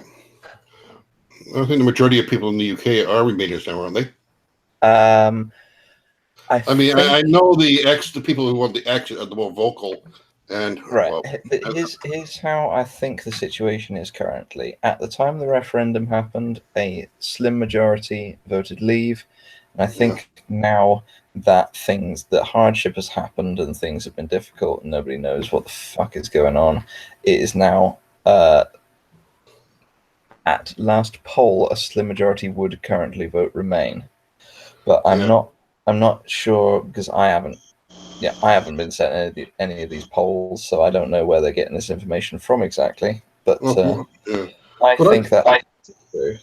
I think the majority of people in the UK are Remainers now, aren't they? I know the people who want the exit are the more vocal, and right. Well, here's how I think the situation is currently. At the time the referendum happened, a slim majority voted leave, and I think now that hardship has happened and things have been difficult and nobody knows what the fuck is going on, it is now at last poll a slim majority would currently vote Remain, but I'm not sure because I haven't been sent any of these polls, so I don't know where they're getting this information from exactly. But I think that,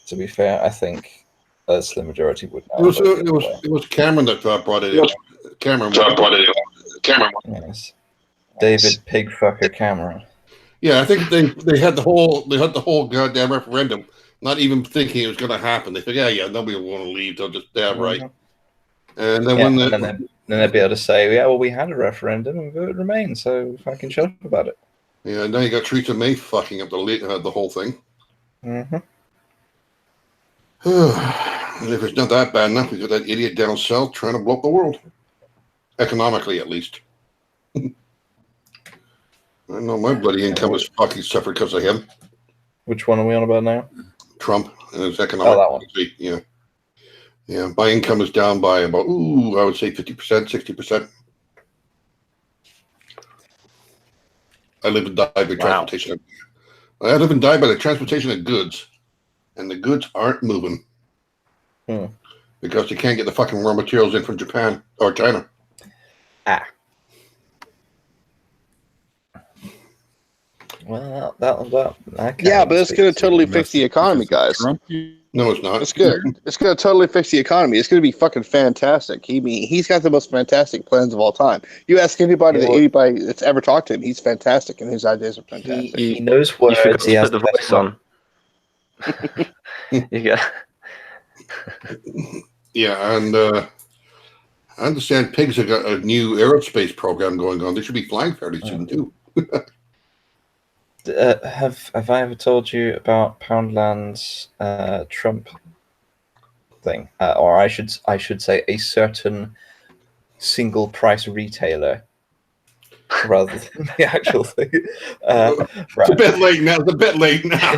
to be fair, I think a slim majority would now. It was Cameron that brought it in. Cameron brought it in. Cameron. Yes. David Pigfucker Cameron. Yeah, I think they had the whole goddamn referendum, not even thinking it was going to happen. They think, yeah, nobody will want to leave. They'll just right. And then then they'd be able to say, yeah, well, we had a referendum and voted Remain, so fucking shut up about it. Yeah, now you got Theresa May fucking up the whole thing. Mm-hmm. And if it's not that bad enough, we got that idiot down south trying to blow up the world, economically at least. I know my bloody income is fucking suffered because of him. Which one are we on about now? Trump and his economic policy. Yeah. Yeah, my income is down by about, I would say 50%, 60%. I live and die by transportation. I live and die by the transportation of goods, and the goods aren't moving because you can't get the fucking raw materials in from Japan or China. Well, yeah, but it's going to totally fix the economy, guys. No, it's not. It's good. It's going to totally fix the economy. It's going to be fucking fantastic. He's got the most fantastic plans of all time. You ask anybody that's ever talked to him, he's fantastic, and his ideas are fantastic. He knows words. He has the voice on. Yeah, and I understand pigs have got a new aerospace program going on. They should be flying fairly soon too. Have I ever told you about Poundland's Trump thing, or I should say a certain single price retailer, rather than the actual thing. It's a bit late now. It's a bit late now.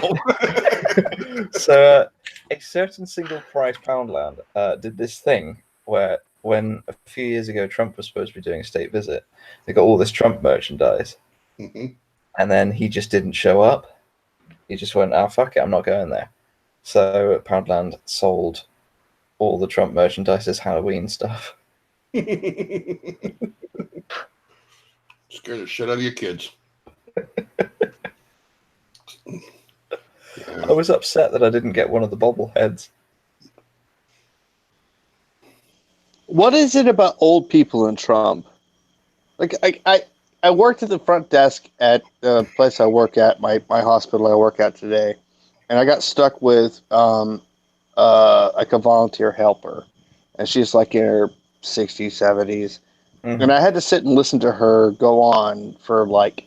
So a certain single price Poundland did this thing where, when a few years ago Trump was supposed to be doing a state visit, they got all this Trump merchandise. Mm-hmm. And then he just didn't show up. He just went, fuck it, I'm not going there. So Poundland sold all the Trump merchandise as Halloween stuff. Scare the shit out of your kids. I was upset that I didn't get one of the bobbleheads. What is it about old people and Trump? Like, I worked at the front desk at the place I work at, my hospital I work at today, and I got stuck with like a volunteer helper. and she's like in her 60s, 70s. Mhm. And I had to sit and listen to her go on for like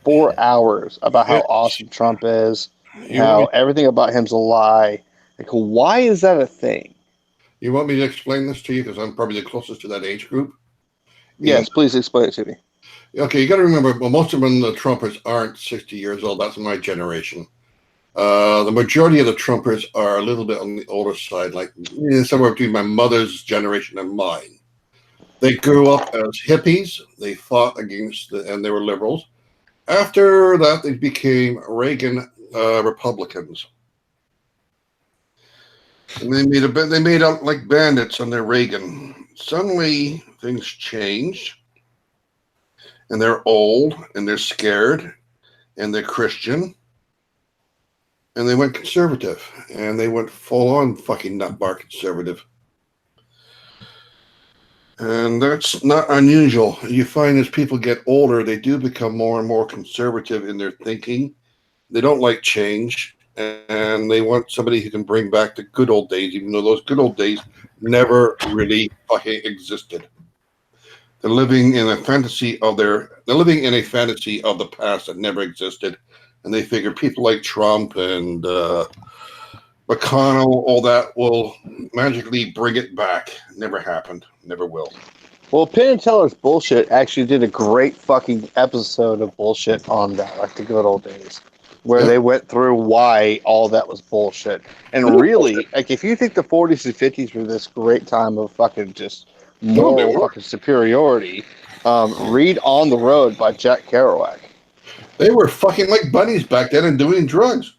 4 hours about how awesome Trump is, how everything about him's a lie. Like, why is that a thing? You want me to explain this to you because I'm probably the closest to that age group? Yes, please explain it to me. Okay, you got to remember, well, most of them, the Trumpers aren't 60 years old. That's my generation. The majority of the Trumpers are a little bit on the older side, like somewhere between my mother's generation and mine. They grew up as hippies. They fought against, and they were liberals. After that, they became Reagan Republicans. And they made out like bandits under Reagan. Suddenly, things changed. And they're old, and they're scared, and they're Christian. And they went conservative. And they went full-on fucking nutbar conservative. And that's not unusual. You find as people get older, they do become more and more conservative in their thinking. They don't like change. And they want somebody who can bring back the good old days, even though those good old days never really fucking existed. They're living in a fantasy of the past that never existed. And they figure people like Trump and McConnell, all that will magically bring it back. Never happened. Never will. Well, Penn and Teller's Bullshit actually did a great fucking episode of bullshit on that, like the good old days, where they went through why all that was bullshit. And really, like, if you think the 40s and 50s were this great time of fucking just moral fucking superiority, read On the Road by Jack Kerouac. They were fucking like bunnies back then and doing drugs.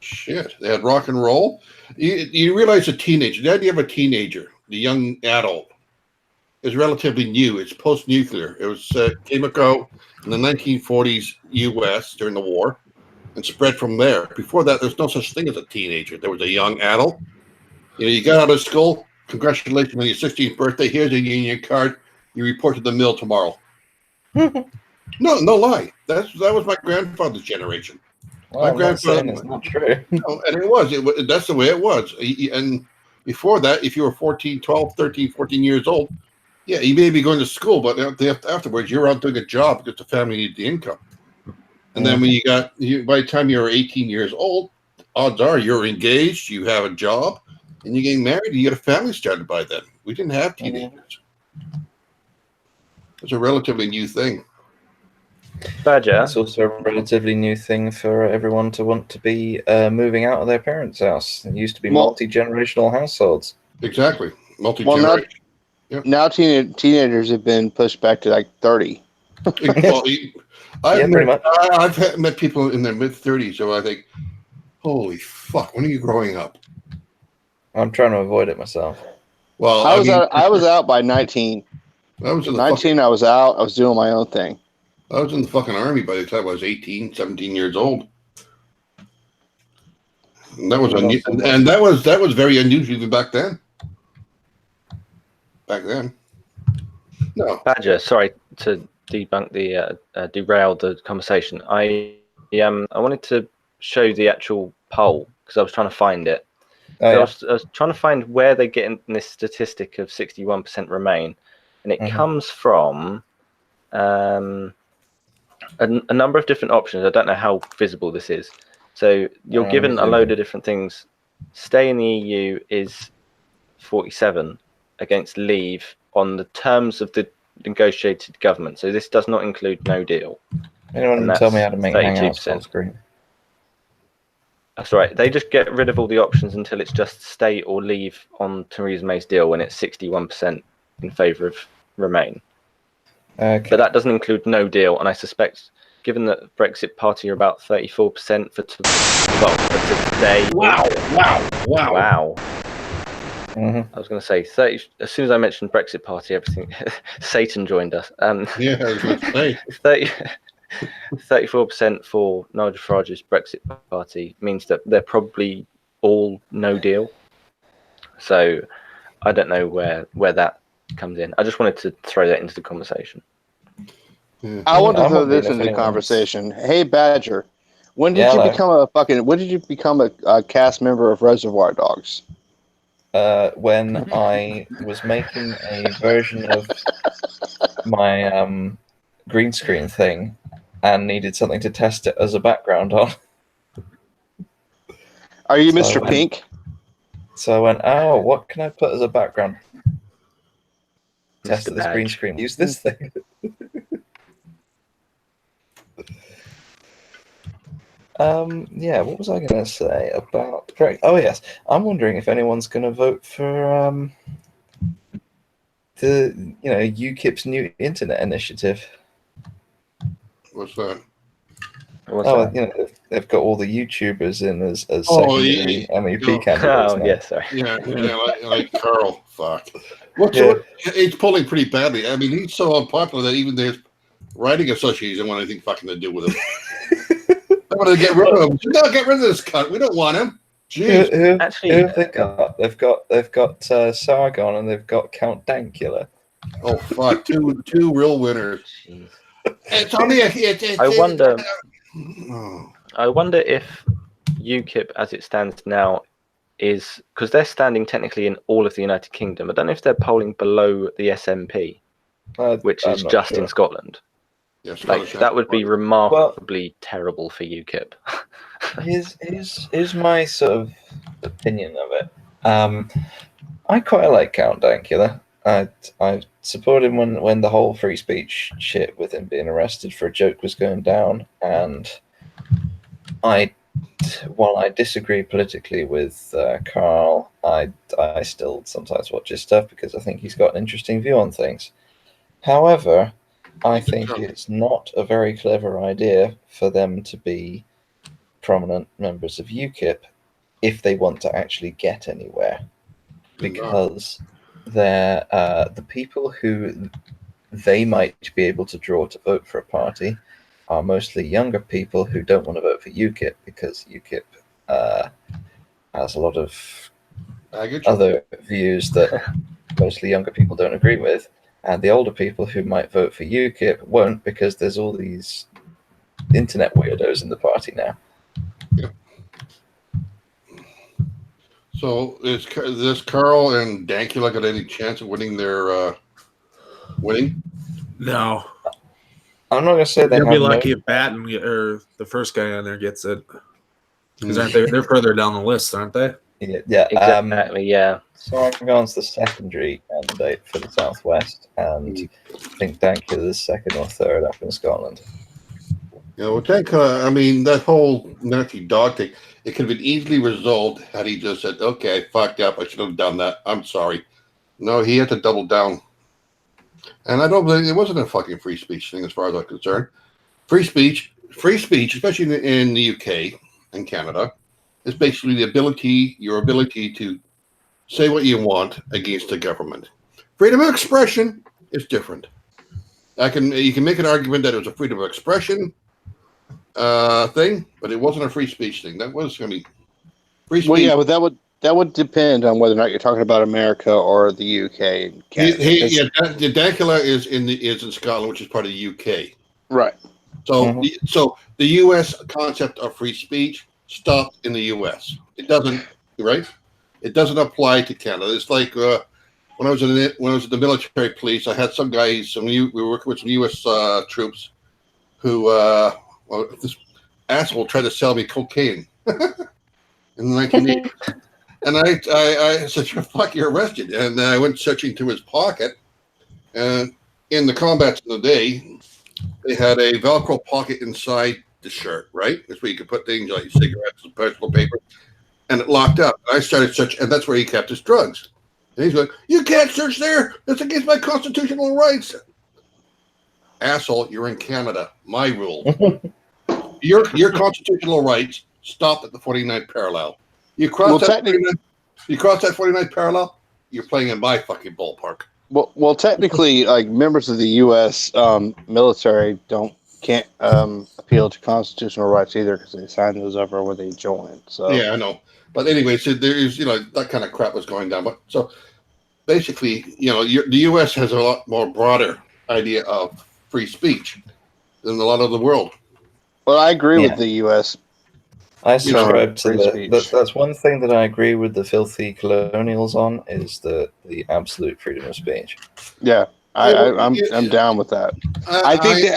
Shit. They had rock and roll. You realize the idea of a teenager, the young adult, is relatively new. It's post-nuclear. It was came about in the 1940s U.S. during the war and spread from there. Before that, there's no such thing as a teenager. There was a young adult. You got out of school. Congratulations on your 16th birthday. Here's a union card. You report to the mill tomorrow. No lie. That was my grandfather's generation. Well, My I'm not saying it's not true. No, and it was. That's the way it was. And before that, if you were 14, 12, 13, 14 years old, yeah, you may be going to school, but afterwards, you're out doing a job because the family needed the income. And then when by the time you're 18 years old, odds are you're engaged, you have a job, and you're getting married, and you get a family started by then. We didn't have teenagers. It's a relatively new thing. Badger. It's also a relatively new thing for everyone to want to be moving out of their parents' house. It used to be multi-generational households. Exactly. Multi-generational. Now teenagers have been pushed back to like 30. Well, pretty much. I've met people in their mid-30s, so I think, holy fuck, when are you growing up? I'm trying to avoid it myself. Well, I was out by 19. I was in 19, I was out. I was doing my own thing. I was in the fucking army by the time I was 18, 17 years old. And that was very unusual even back then. No. Badger, sorry to debunk derail the conversation. I wanted to show the actual poll because I was trying to find it. I was trying to find where they get in this statistic of 61% Remain, and it comes from a number of different options. I don't know how visible this is. So you're given a load of different things. Stay in the EU is 47 against leave on the terms of the negotiated government. So this does not include no deal. Anyone can tell me how to make Hangouts full screen? That's right. They just get rid of all the options until it's just stay or leave on Theresa May's deal when it's 61% in favour of Remain. Okay. But that doesn't include no deal, and I suspect, given that Brexit Party are about 34% for today. Wow. I was going to say 30. As soon as I mentioned Brexit Party, everything Satan joined us. Yeah, I was going to say 34% for Nigel Farage's Brexit Party means that they're probably all no deal. So I don't know where that comes in. I just wanted to throw that into the conversation. I want to throw this into the conversation. Hey, Badger, when did you become a cast member of Reservoir Dogs? when I was making a version of my green screen thing and needed something to test it as a background on. Are you So Mr. Pink? So I went, oh, what can I put as a background test Mr. of this green Badge. screen? Use this thing. Yeah, what was I going to say about Greg? Oh, yes. I'm wondering if anyone's going to vote for the UKIP's new internet initiative. What's that? They've got all the YouTubers in as Oh, secondary MEP oh, candidates now. yeah, sorry. Yeah, like Carl. Fuck. It's polling pretty badly. I mean, he's so unpopular that even the writing association don't want anything fucking to do with him. I want to get rid of him. No, get rid of this cunt. We don't want him. Jeez. Who have they got? They've got Sargon and they've got Count Dankula. Oh fuck! Two real winners. It's only I wonder if UKIP, as it stands now, is because they're standing technically in all of the United Kingdom. I don't know if they're polling below the SNP, which is just in Scotland. Yes, that would be remarkably terrible for UKIP. Here's my sort of opinion of it. I quite like Count Dankula. I supported him when the whole free speech shit with him being arrested for a joke was going down, and while I disagree politically with Carl, I still sometimes watch his stuff because I think he's got an interesting view on things. However, I think it's not a very clever idea for them to be prominent members of UKIP if they want to actually get anywhere, because they're the people who they might be able to draw to vote for a party are mostly younger people who don't want to vote for UKIP because UKIP has a lot of other views that mostly younger people don't agree with, and the older people who might vote for UKIP won't because there's all these internet weirdos in the party now. Yeah. So is this Carl and Dankula got any chance of winning their winning? No. I'm not gonna say they they'll be lucky no. if Batten or the first guy on there gets it, because aren't they? They're further down the list, aren't they? Yeah, exactly. Yeah. Sargon's the secondary candidate for the Southwest, and I think Dankula's second or third up in Scotland. Yeah, well, Dankula, I mean, that whole Nazi dog thing, it could have been easily resolved had he just said, "Okay, I fucked up. I should have done that. I'm sorry." No, he had to double down. And I don't believe it wasn't a fucking free speech thing as far as I'm concerned. Free speech, especially in the UK and Canada, is basically your ability to say what you want against the government. Freedom of expression is different. You can make an argument that it was a freedom of expression thing, but it wasn't a free speech thing. That was going to be free speech. Well, yeah, but that would depend on whether or not you're talking about America or the UK and Canada. The Dankula is in Scotland, which is part of the UK. Right. So, so the U.S. concept of free speech stopped in the U.S. It doesn't, right? It doesn't apply to Canada. It's like when I was in the military police, I had some guys. We were working with some U.S. troops who this asshole tried to sell me cocaine in the 1980s. And I said, "Fuck, you're arrested." And I went searching through his pocket, and in the combats of the day, they had a Velcro pocket inside the shirt, right? That's where you could put things like cigarettes and personal paper, and it locked up. And I started searching, and that's where he kept his drugs. And he's like, "You can't search there. That's against my constitutional rights." Asshole, you're in Canada. My rule. Your constitutional rights stop at the 49th parallel. You cross that 49th parallel, you're playing in my fucking ballpark. Well, technically, like members of the U.S. Military can't appeal to constitutional rights either because they signed those over when they joined. So yeah, I know. But anyway, so there's that kind of crap was going down. But so basically, the U.S. has a lot more broader idea of free speech than a lot of the world. Well, I agree with the U.S. I You know, subscribe to free speech. that's one thing that I agree with the filthy colonials on is the absolute freedom of speech. Yeah, I'm down with that. I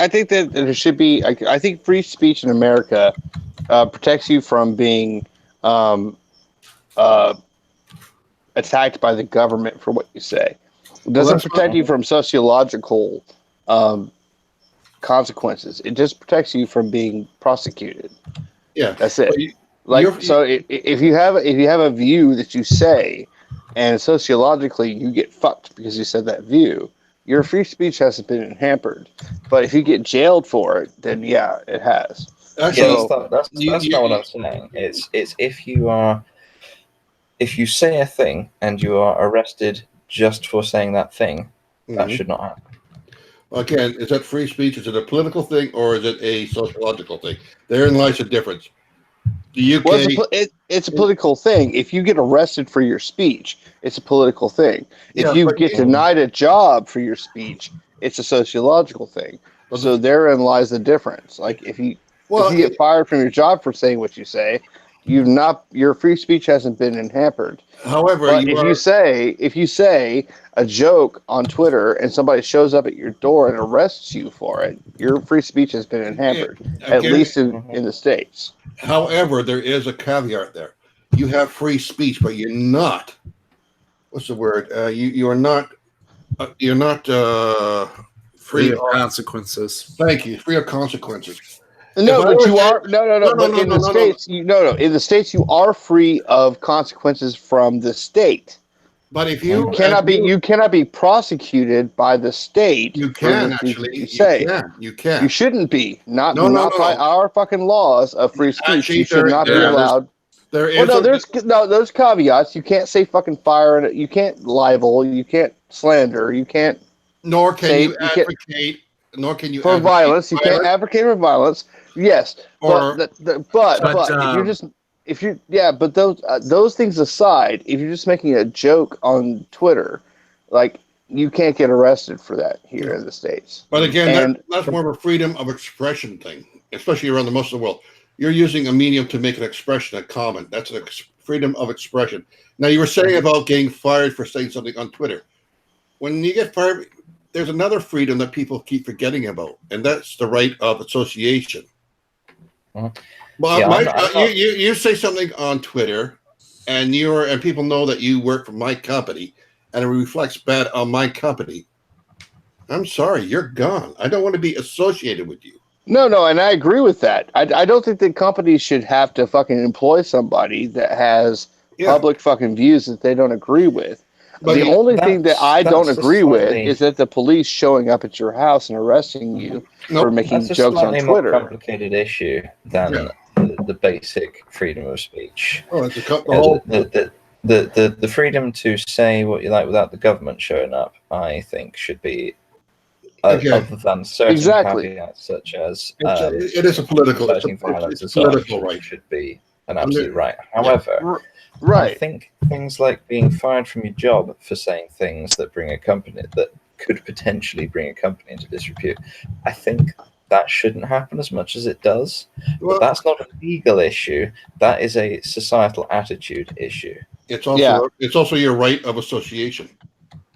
think that there should be. I think free speech in America protects you from being attacked by the government for what you say. It doesn't protect you from sociological consequences. It just protects you from being prosecuted. Yeah, that's it. If you have a view that you say, and sociologically you get fucked because you said that view, your free speech hasn't been hampered. But if you get jailed for it, then yeah, it has. Actually, that's not what I'm saying. It's if you say a thing and you are arrested just for saying that thing, that should not happen. Again, is that free speech? Is it a political thing or is it a sociological thing? Therein lies the difference. The UK. Well, it's a political thing. If you get arrested for your speech, it's a political thing. If you get denied a job for your speech, it's a sociological thing. So therein lies the difference. Like if you get fired from your job for saying what you say, your free speech hasn't been hampered. However, but if you say a joke on Twitter and somebody shows up at your door and arrests you for it, your free speech has been hampered, at least in the States. However, there is a caveat there. You have free speech, but you're not. What's the word? You're not free of consequences. Thank you. Free of consequences. No, but you are But in the States, in the States, you are free of consequences from the state. But if you cannot be prosecuted by the state. You can actually. You can. You shouldn't be. Not by our fucking laws of free speech. Actually, you should not be allowed. There's caveats. You can't say fucking fire. You can't libel. You can't slander. You can't. Nor can you advocate. Nor can you for violence. You can't advocate for violence. Yes, but if you're but those things aside, if you're just making a joke on Twitter, like you can't get arrested for that here in the States. But again, that's more of a freedom of expression thing, especially around most of the world. You're using a medium to make an expression, a comment. That's a freedom of expression. Now, you were saying about getting fired for saying something on Twitter. When you get fired, there's another freedom that people keep forgetting about, and that's the right of association. Well, you say something on Twitter, and people know that you work for my company, and it reflects bad on my company. I'm sorry, you're gone. I don't want to be associated with you. No, and I agree with that. I don't think that companies should have to fucking employ somebody that has public fucking views that they don't agree with. But the only thing that I don't agree with is that the police showing up at your house and arresting you for making jokes on Twitter. That's a slightly more complicated issue than the basic freedom of speech. Oh, the freedom to say what you like without the government showing up, I think, should be other than certain caveats such as it is a political right. Should be an absolute right. However. I think things like being fired from your job for saying things that could potentially bring a company into disrepute, I think that shouldn't happen as much as it does. But that's not a legal issue. That is a societal attitude issue. It's also your right of association.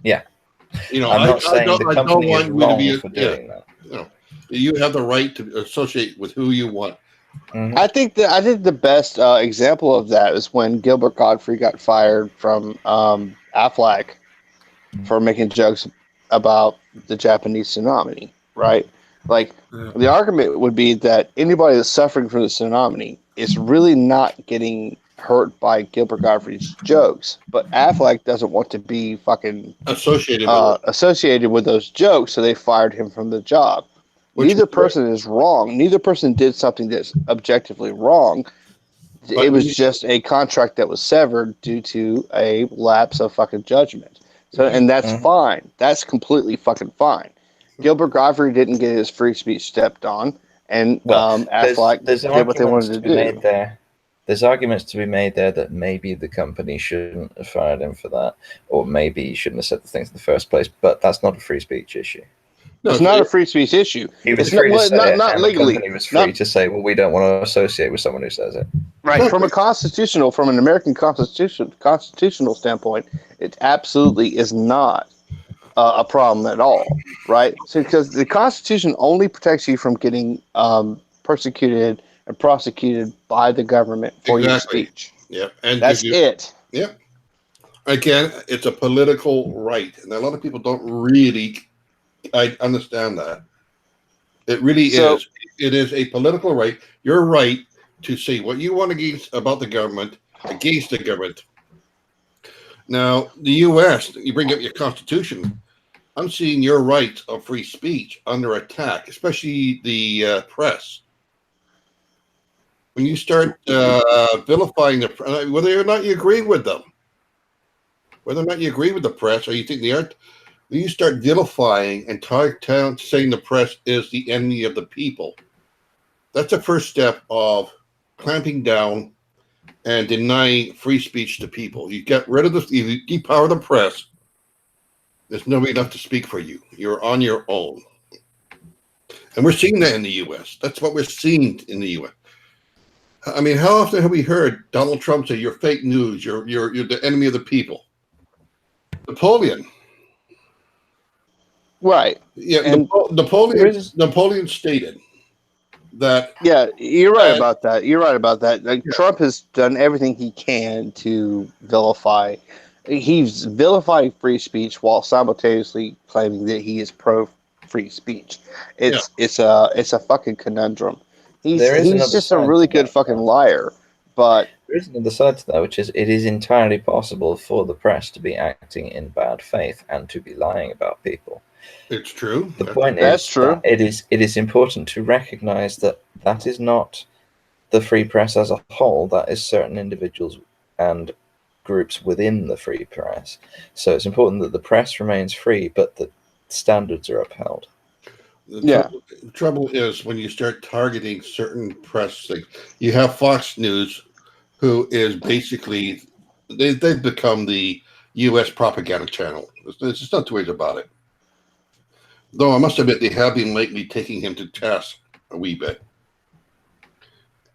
Yeah. I'm not saying the company is wrong for doing that. You have the right to associate with who you want. Mm-hmm. I think the best example of that is when Gilbert Gottfried got fired from Aflac for making jokes about the Japanese tsunami, right? Like the argument would be that anybody that's suffering from the tsunami is really not getting hurt by Gilbert Gottfried's jokes, but Aflac doesn't want to be fucking associated with those jokes, so they fired him from the job. Neither person is wrong. Neither person did something that's objectively wrong. It was just a contract that was severed due to a lapse of fucking judgment. So, and that's fine. That's completely fucking fine. Gilbert Gottfried didn't get his free speech stepped on, and Aflac did what they wanted to do. There's arguments to be made there that maybe the company shouldn't have fired him for that, or maybe he shouldn't have said the things in the first place. But that's not a free speech issue. It's not a free speech issue. He was It's free to say it, not and legally. the company was free to say, well, we don't want to associate with someone who says it. Right. From an American constitutional standpoint, it absolutely is not a problem at all. Right. So because the Constitution only protects you from getting persecuted and prosecuted by the government for your speech. Yeah, and that's it. Yeah. Again, it's a political right, and a lot of people don't really understand that. It really is. It is a political right. Your right to say what you want about the government, against the government. Now, the U.S., you bring up your Constitution. I'm seeing your right of free speech under attack, especially the press. When you start vilifying the press, whether or not you agree with them, whether or not you agree with the press or you think they aren't, when you start vilifying and saying the press is the enemy of the people, that's the first step of clamping down and denying free speech to people. You get rid of you depower the press, there's nobody left to speak for you. You're on your own. And we're seeing that in the U.S. That's what we're seeing in the U.S. I mean, how often have we heard Donald Trump say, "You're fake news. You're the enemy of the people"? Napoleon. Right. Yeah. And Napoleon stated that. Yeah, you're right about that. You're right about that. Like, Trump has done everything he can to vilify. He's vilifying free speech while simultaneously claiming that he is pro free speech. It's a fucking conundrum. He's just a really good fucking liar. But there is another side to that, which is it is entirely possible for the press to be acting in bad faith and to be lying about people. It's true. The point is that it is important to recognize that that is not the free press as a whole. That is certain individuals and groups within the free press. So it's important that the press remains free, but that standards are upheld. The trouble is when you start targeting certain press things. You have Fox News, who is basically they've become the U.S. propaganda channel. There's just not two ways about it. Though I must admit they have been lately taking him to task a wee bit.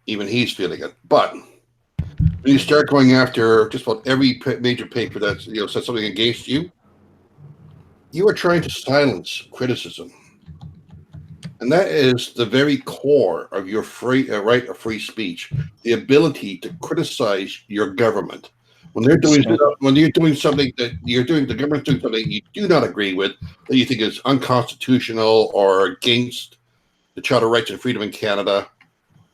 Even he's feeling it. But when you start going after just about every major paper that says something against you, you are trying to silence criticism. And that is the very core of your right of free speech, the ability to criticize your government. When you're doing something that the government's doing something you do not agree with, that you think is unconstitutional or against the Charter of Rights and Freedom in Canada.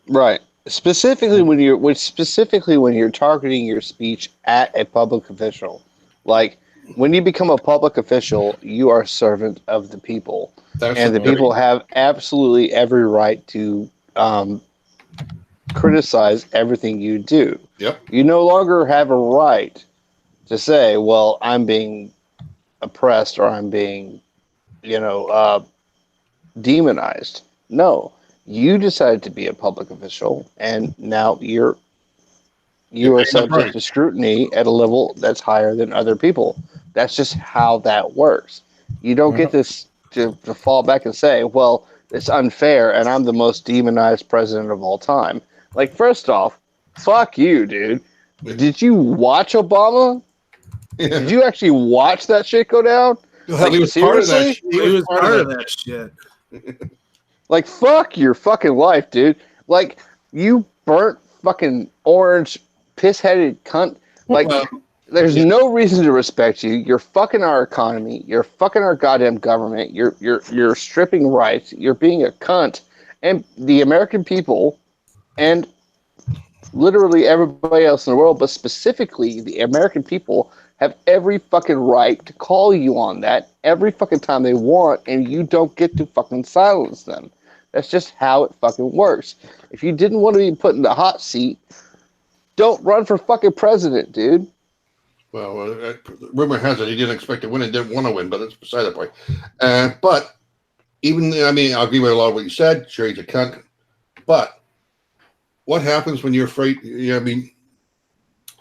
Right. Specifically when you're targeting your speech at a public official. Like, when you become a public official, you are a servant of the people. And the people have absolutely every right to criticize everything you do. Yep. You no longer have a right to say, well, I'm being oppressed or I'm being, demonized. No. You decided to be a public official, and now you are subject to scrutiny at a level that's higher than other people. That's just how that works. You don't get this to fall back and say, well, it's unfair and I'm the most demonized president of all time. Like, first off, fuck you, dude. Did you watch Obama? Yeah. Did you actually watch that shit go down? Like, he was seriously? He was part of that shit. Like, fuck your fucking life, dude. Like, you burnt fucking orange, piss-headed cunt. Like, there's no reason to respect you. You're fucking our economy. You're fucking our goddamn government. You're stripping rights. You're being a cunt. And the American people, and literally everybody else in the world, but specifically the American people, have every fucking right to call you on that every fucking time they want, and you don't get to fucking silence them. That's just how it fucking works. If you didn't want to be put in the hot seat, don't run for fucking president, dude. Well, rumor has it he didn't expect to win and didn't want to win, but that's beside the point. But I'll agree with a lot of what you said. Sure, he's a cunt. But what happens when you're afraid? You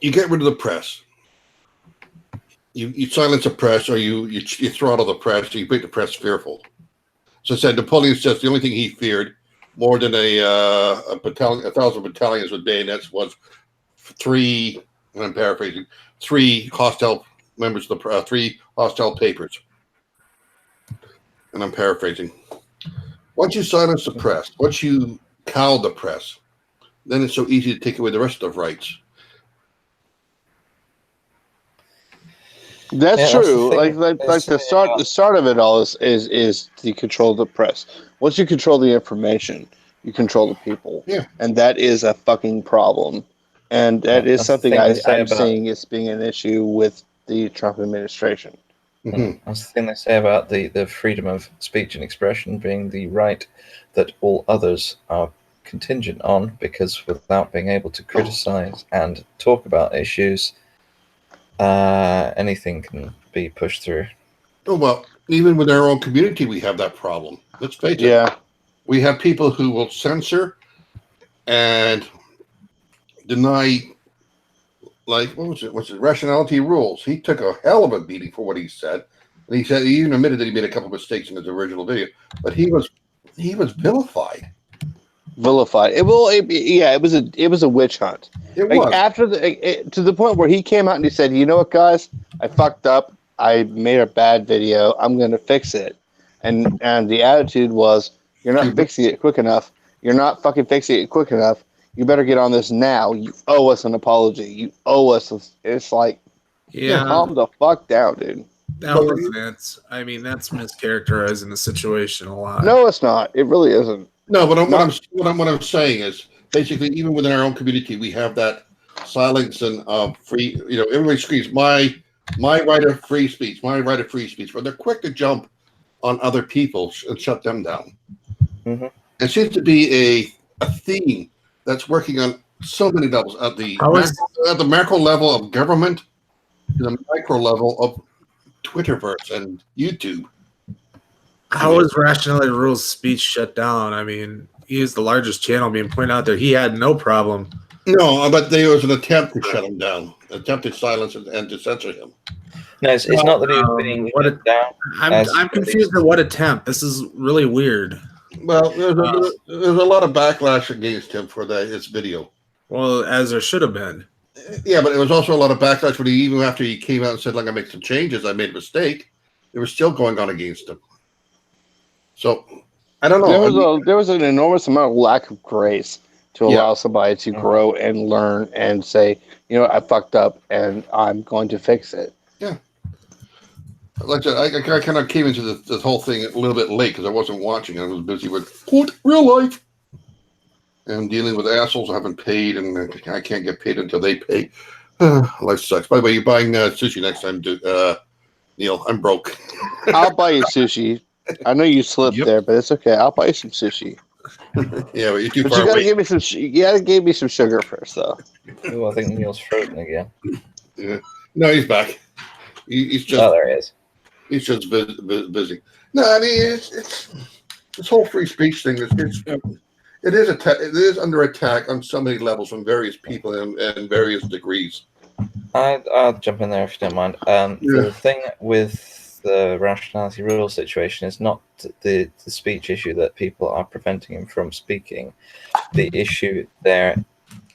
get rid of the press. You silence the press, or you throttle the press, or you make the press fearful. So I said Napoleon says the only thing he feared more than a battalion, 1,000 battalions with bayonets was three. And I'm paraphrasing. 3 hostile members of the 3 hostile papers. And I'm paraphrasing. Once you silence the press, once you cow the press, then it's so easy to take away the rest of the rights. That's Yeah, true. that's the thing. The start of it all is to control the press. Once you control the information, you control the people. Yeah. And that is a fucking problem. And that is That's the something thing they say I'm about- seeing as being an issue with the Trump administration. Mhm. That's the thing they say about the freedom of speech and expression being the right that all others are contingent on, because without being able to criticize and talk about issues, anything can be pushed through. Oh, well, even with our own community, we have that problem. Let's face it. Yeah. We have people who will censor and deny, like, what was it? What's it? Rationality rules. He took a hell of a beating for what he said. And he even admitted that he made a couple of mistakes in his original video, but he was vilified. Vilified. It was a witch hunt. It Like, was. after to the point where he came out and he said, "You know what, guys? I fucked up. I made a bad video. I'm going to fix it." And the attitude was, "You're not fixing it quick enough. You're not fucking fixing it quick enough. You better get on this now. You owe us an apology. You owe us." It's like, calm the fuck down, dude. That was Vince. I mean, that's mischaracterizing the situation a lot. No, it's not. It really isn't. No, but what I'm saying is basically even within our own community, we have that silencing of free. You know, everybody screams my right of free speech, my right of free speech, but they're quick to jump on other people and shut them down. Mm-hmm. It seems to be a theme that's working on so many levels at the macro level of government to the micro level of Twitterverse and YouTube. How was Rationality Rules speech shut down? I mean, he is the largest channel being pointed out there. He had no problem. No, but there was an attempt to shut him down, an attempt to silence and to censor him. No, it's not that he was being shut down. I'm confused at what attempt. This is really weird. Well, there's a lot of backlash against him for his video. Well, as there should have been. Yeah, but there was also a lot of backlash when even after he came out and said, like, I make some changes, I made a mistake, they were still going on against him. So, I don't know. There was an enormous amount of lack of grace to allow somebody to grow and learn and say, you know, I fucked up and I'm going to fix it. Yeah. Like I kind of came into this whole thing a little bit late because I wasn't watching. I was busy with real life and dealing with assholes I haven't paid, and I can't get paid until they pay. Life sucks. By the way, you're buying sushi next time, Neil. I'm broke. I'll buy you sushi. I know you slipped there, but it's okay. I'll buy you some sushi. Yeah, but you're too But far you gotta away. give me some. You gotta give me some sugar first, though. Ooh, I think Neil's frozen again. Yeah. No, he's back. He's just. Oh, there he is. He's just busy. No, I mean it's this whole free speech thing. It is under attack on so many levels from various people and various degrees. I'll jump in there if you don't mind. The thing with the rationality rule situation is not the speech issue that people are preventing him from speaking. The issue there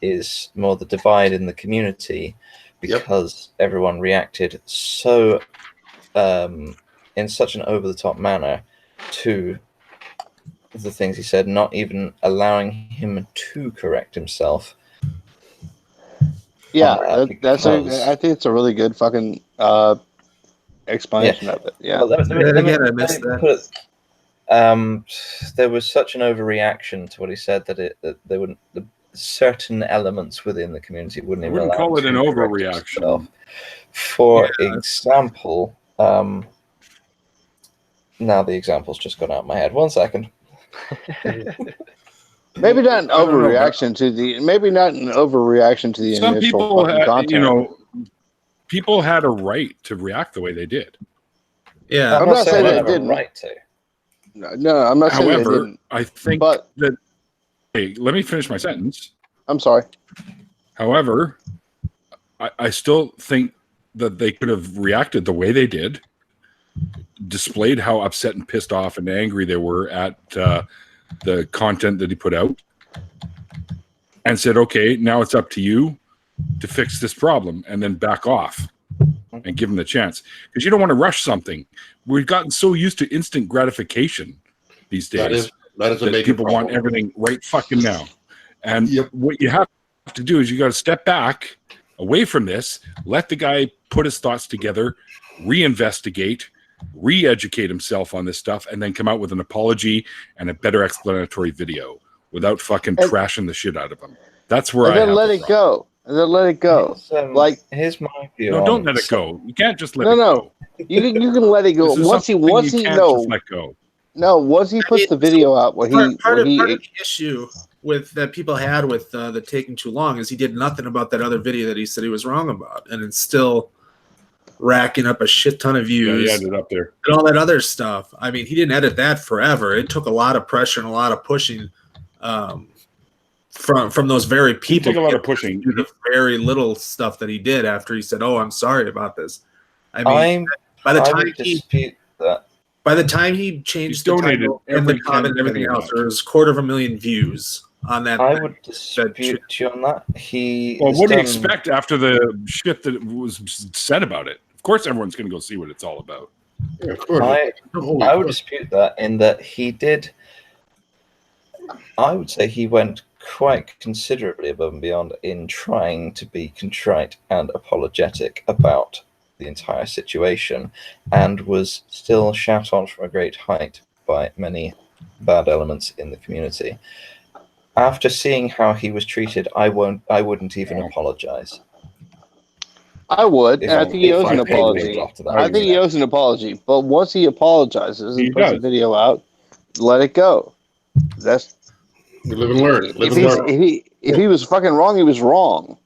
is more the divide in the community, because everyone reacted so in such an over-the-top manner to the things he said, not even allowing him to correct himself. Yeah, I think it's a really good fucking explanation of it. Yeah. Well, let me put it, there was such an overreaction to what he said that there wouldn't certain elements within the community wouldn't even allow call it him an to correct overreaction. himself. For example, now the example's just gone out of my head. 1 second. Maybe not an overreaction to the. Maybe not an overreaction to the Some initial people fucking had, content. people had a right to react the way they did. Yeah, I'm not saying they have a didn't. right to. No, I'm not saying they However, didn't. I think But that. Hey, let me finish my sentence. I'm sorry. However, I still think that they could have reacted the way they did displayed how upset and pissed off and angry they were at the content that he put out, and said, okay, now it's up to you to fix this problem, and then back off and give them the chance. Because you don't want to rush something. We've gotten so used to instant gratification these days that is a major people problem. want everything right fucking now. And what you have to do is you got to step back away from this, let the guy put his thoughts together, reinvestigate, re-educate himself on this stuff, and then come out with an apology and a better explanatory video without fucking trashing the shit out of him. That's where I then have let the it problem. go. And then let it go. Like, here's my view. No, on don't let it go. You can't just let it no, go. you can let it go This is once he something you can't no just let go. no once he puts the video out where part of he the issue with that people had with the taking too long is he did nothing about that other video that he said he was wrong about, and it's still racking up a shit ton of Yeah, views. he had it up there. And all that other stuff. I mean, he didn't edit that forever. It took a lot of pressure and a lot of pushing from those very people. It took a lot of pushing. Do the very little stuff that he did after he said, "Oh, I'm sorry about this." I mean, by the time he changed the donated title and the every comment and everything penny else, on there was 250,000 views on that. I would dispute you on that. Well, what do you expect after the shit that was said about it? Of course, everyone's going to go see what it's all about. Yeah, of course. I would dispute that in that he did. I would say he went quite considerably above and beyond in trying to be contrite and apologetic about the entire situation, and was still shout on from a great height by many bad elements in the community. After seeing how he was treated, I wouldn't even apologize. I would, and I think he owes an apology. I think he owes an apology. But once he apologizes and puts the video out, let it go. That's you live and learn. If he was fucking wrong, he was wrong.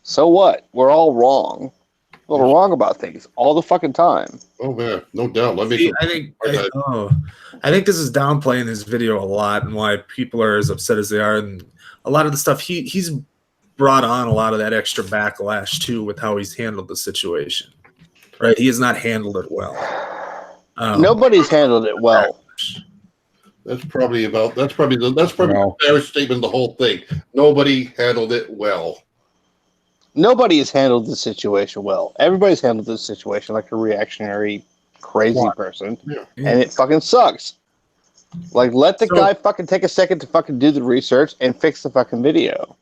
So what? We're all wrong. We're wrong about things all the fucking time. Oh man, no doubt. I think this is downplaying his video a lot and why people are as upset as they are. And a lot of the stuff he's brought on a lot of that extra backlash too with how he's handled the situation. Right? He has not handled it well. Nobody's handled it well. That's probably the fairest statement of the whole thing. Nobody handled it well. Nobody has handled the situation well. Everybody's handled this situation like a reactionary, crazy person, and it fucking sucks. Like, let the guy fucking take a second to fucking do the research and fix the fucking video.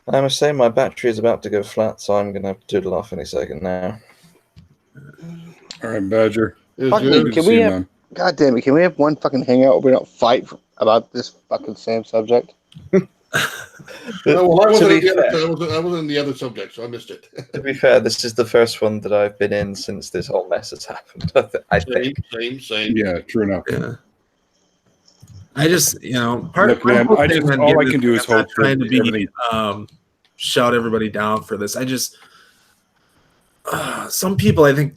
I must say my battery is about to go flat, so I'm going to have to toodle off any second now. All right, Badger. Fucking, can we have? God damn it! Can we have one fucking hangout where we don't fight about this fucking same subject? No, well, I wasn't in the other subject, so I missed it. To be fair, this is the first one that I've been in since this whole mess has happened. I think. Same. Yeah, true enough. Yeah. I just, look, man, all I can do is hope for trying to be everything. Shout everybody down for this. I just some people, I think,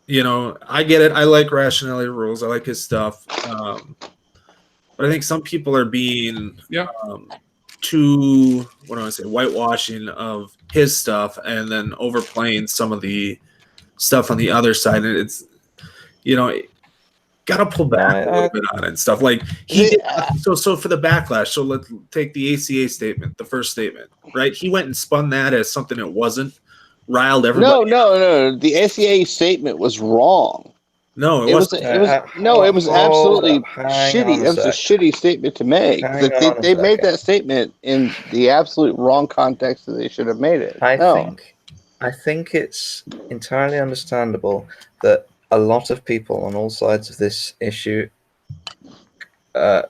I get it. I like Rationality Rules. I like his stuff. But I think some people are being too, whitewashing of his stuff and then overplaying some of the stuff on the other side. And it's, got to pull back a little bit on it and stuff. Like so for the backlash, so let's take the ACA statement, the first statement, right? He went and spun that as something it wasn't, riled everybody. No. The ACA statement was wrong. No, it wasn't. It was absolutely shitty. It was a shitty statement to make. They made that statement in the absolute wrong context that they should have made it. I think it's entirely understandable that a lot of people on all sides of this issue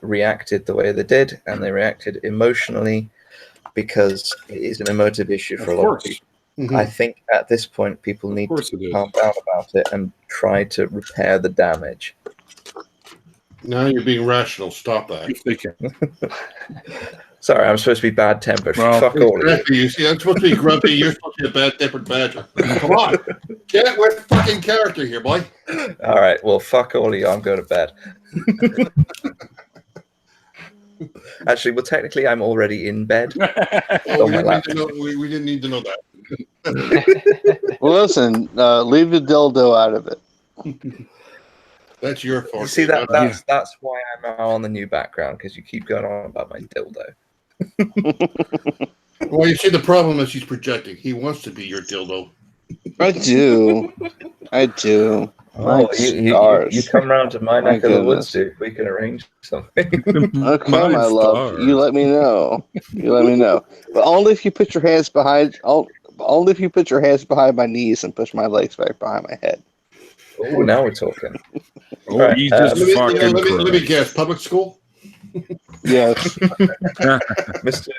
reacted the way they did, and they reacted emotionally because it is an emotive issue for a lot of people. Mm-hmm. I think at this point people need to calm down about it and try to repair the damage. Now you're being rational. Stop that. Sorry, I'm supposed to be bad-tempered. Fuck all of you. You see, I'm supposed to be grumpy. You're supposed to be a bad-tempered badger. Come on. Get with fucking character here, boy. All right, well, fuck all of you. I'm going to bed. Actually, well, technically, I'm already in bed. We didn't need to know that. Well, listen, leave the dildo out of it. That's your fault. You see that? Dave. That's why I'm on the new background, because you keep going on about my dildo. Well, you see, the problem is he's projecting. He wants to be your dildo. I do. My You come round to my neck of the woods, goodness. dude. We can arrange something. Okay, My my love. stars. You let me know. But only if you put your hands behind. Only if you put your hands behind my knees and push my legs back behind my head. Oh, now we're talking. Oh, Right, he's just fucking Let me guess. Public school? Yes. Mr.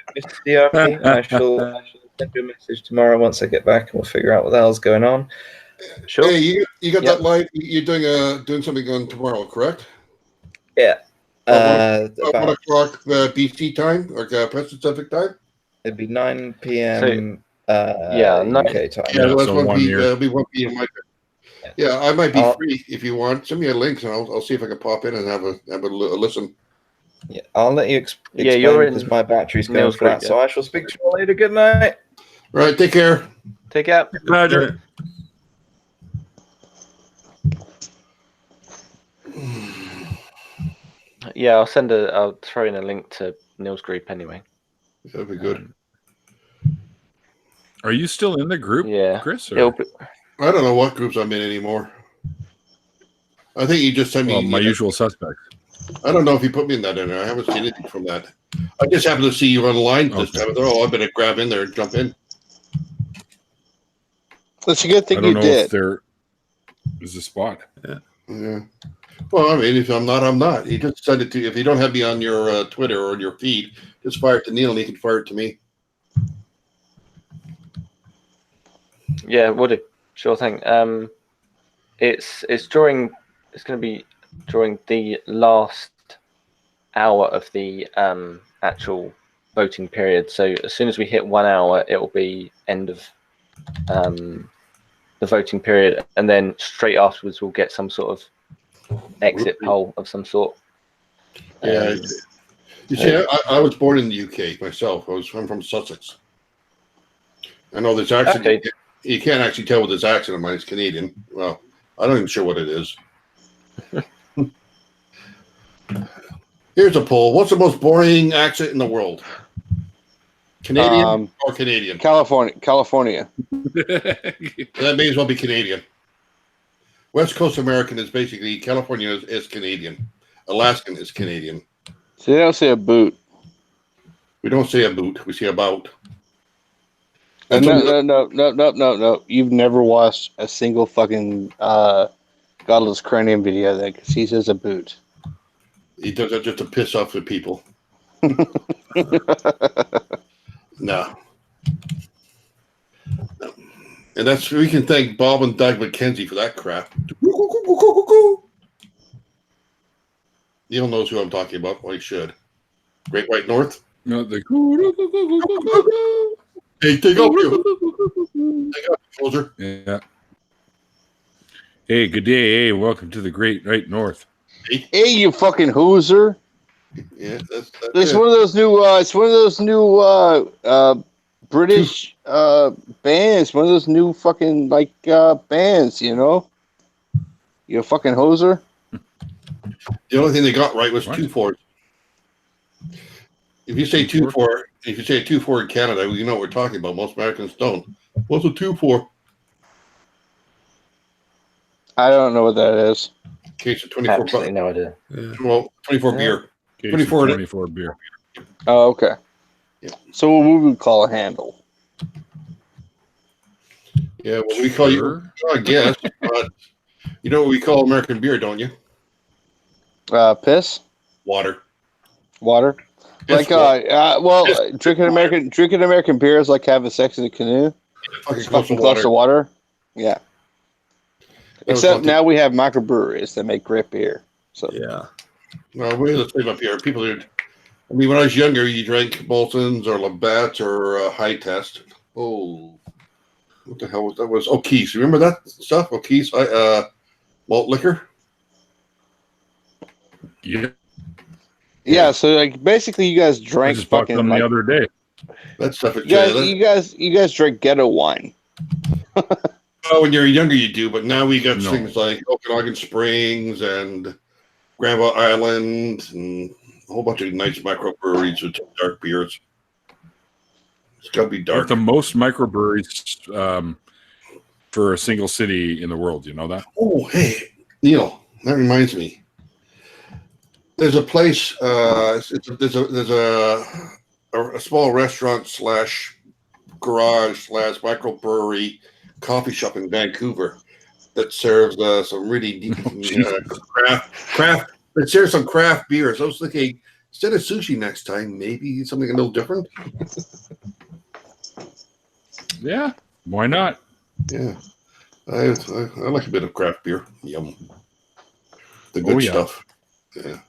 DRP, I shall send you a message tomorrow once I get back, and we'll figure out what the hell's going on. Sure. Hey, you got Yep. that live? You're doing something on tomorrow, correct? Yeah. About 1 About, o'clock BC time or Pacific time? it'd be 9 p.m. yeah, UK time. Yeah, Yeah, that's so 1 1 year. It'll be 1 p.m. my time. Yeah, I might be free if you want. Send me a link and I'll see if I can pop in and have a listen. Yeah, I'll let you explain you're in because my battery's going Neil's flat. group, So I shall speak to you all later. Good night. Right, take care. Take care. Pleasure. Yeah, I'll throw in a link to Neil's group anyway. That'd be good. Are you still in the group, Yeah. Chris? Or? It'll be, I don't know what groups I'm in anymore. I think you just sent me. Well, my usual suspects. I don't know if you put me in that in there. I haven't seen anything from that. I just happened to see you online this time. I thought, I better grab in there and jump in. That's a good I thing don't you know did. if there is a spot. Yeah. Well, I mean, if I'm not, I'm not. You just send it to. If you don't have me on your Twitter or on your feed, just fire it to Neil, and he can fire it to me. yeah, we'll do. Sure thing. It's going to be during the last hour of the actual voting period. So as soon as we hit 1 hour, it will be end of the voting period, and then straight afterwards we'll get some sort of exit poll of some sort. Yeah. You see, I was born in the UK myself. I'm from Sussex. I know this accent. Okay. You can't actually tell with this accent of mine. It's Canadian. Well, I'm not even sure what it is. Here's a poll. What's the most boring accent in the world? Canadian or Canadian? California. That may as well be Canadian. West Coast American is basically California is Canadian. Alaskan is Canadian. So they don't say a boot. We don't say a boot. We say about. No. You've never watched a single fucking Godless Cranium video then, because he says a boot. He does that just to piss off the people. No. And we can thank Bob and Doug McKenzie for that crap. Neil knows who I'm talking about. Well, he should. Great White North. No, the Hey, take off you. Take off, soldier. yeah. Hey, good day. Hey, welcome to the Great Right North. Hey, you fucking hooser! Yeah, that's It's one of those new. It's one of those new British bands. One of those new fucking bands. You know. You a fucking hoser. The only thing they got right was What? 2-4. If you say 2-4, if you say 2-4 in Canada, you know what we're talking about. Most Americans don't. What's a 2-4? I don't know what that is. Case of 24. Absolutely no idea. Well, 24 beer. 24 beer. Oh, okay. Yeah. So what would we call a handle? Yeah, well, we call you. I guess. But you know what we call American beer, don't you? Piss. Water. Water. Piss, Drinking American beer is like having sex in a canoe. Fucking Fucking close to water. Yeah. That was Except one now we have microbreweries that make great beer. So Yeah. Well, let's leave up here. People who, I mean, when I was younger, you drank Molson's or Labatt's or High Test. Oh, what the hell was that? Was O'Keefe's? Remember that stuff? O'Keefe's malt liquor. Yeah. yeah, so like basically you guys I drank just bought fucking them the other day. That stuff. you guys drank ghetto wine. Well, when you're younger, you do, but now we got No. things like Okanagan Springs and Granville Island and a whole bunch of nice microbreweries with dark beers. It's got to be We have dark. the most microbreweries for a single city in the world. You know that? Oh, hey, Neil, that reminds me. There's a place. There's a small restaurant slash garage slash microbrewery coffee shop in Vancouver that serves some really deep craft. It serves some craft beers. I was thinking instead of sushi next time, maybe something a little different. Yeah. Why not? Yeah, I like a bit of craft beer. Yum, the good stuff. Yeah,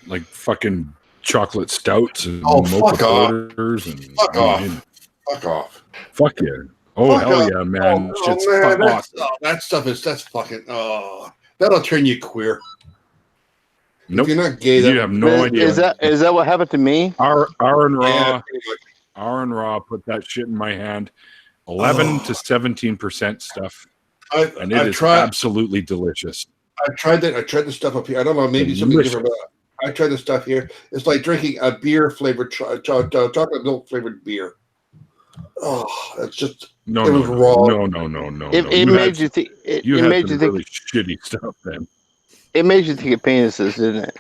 like fucking chocolate stouts and fuck mocha off. porters and Fuck off. Fuck off. Fuck yeah. Oh, Fuck hell off. yeah, man. Oh, Shit's man, awesome. that stuff that's fucking, that'll turn you queer. Nope. If you're not gay, You have no idea. Is that what happened to me? Aaron Raw, Yeah, pretty much. Aaron Raw put that shit in my hand. 11 to 17% stuff. And it is absolutely delicious. I've tried that. I tried the stuff up here. I don't know, maybe something different, but I tried the stuff here. It's like drinking a beer flavored chocolate milk flavored beer. Oh, that's just it was wrong. No. It made you think. It made you think really shitty stuff then. It made you think of penises, didn't it?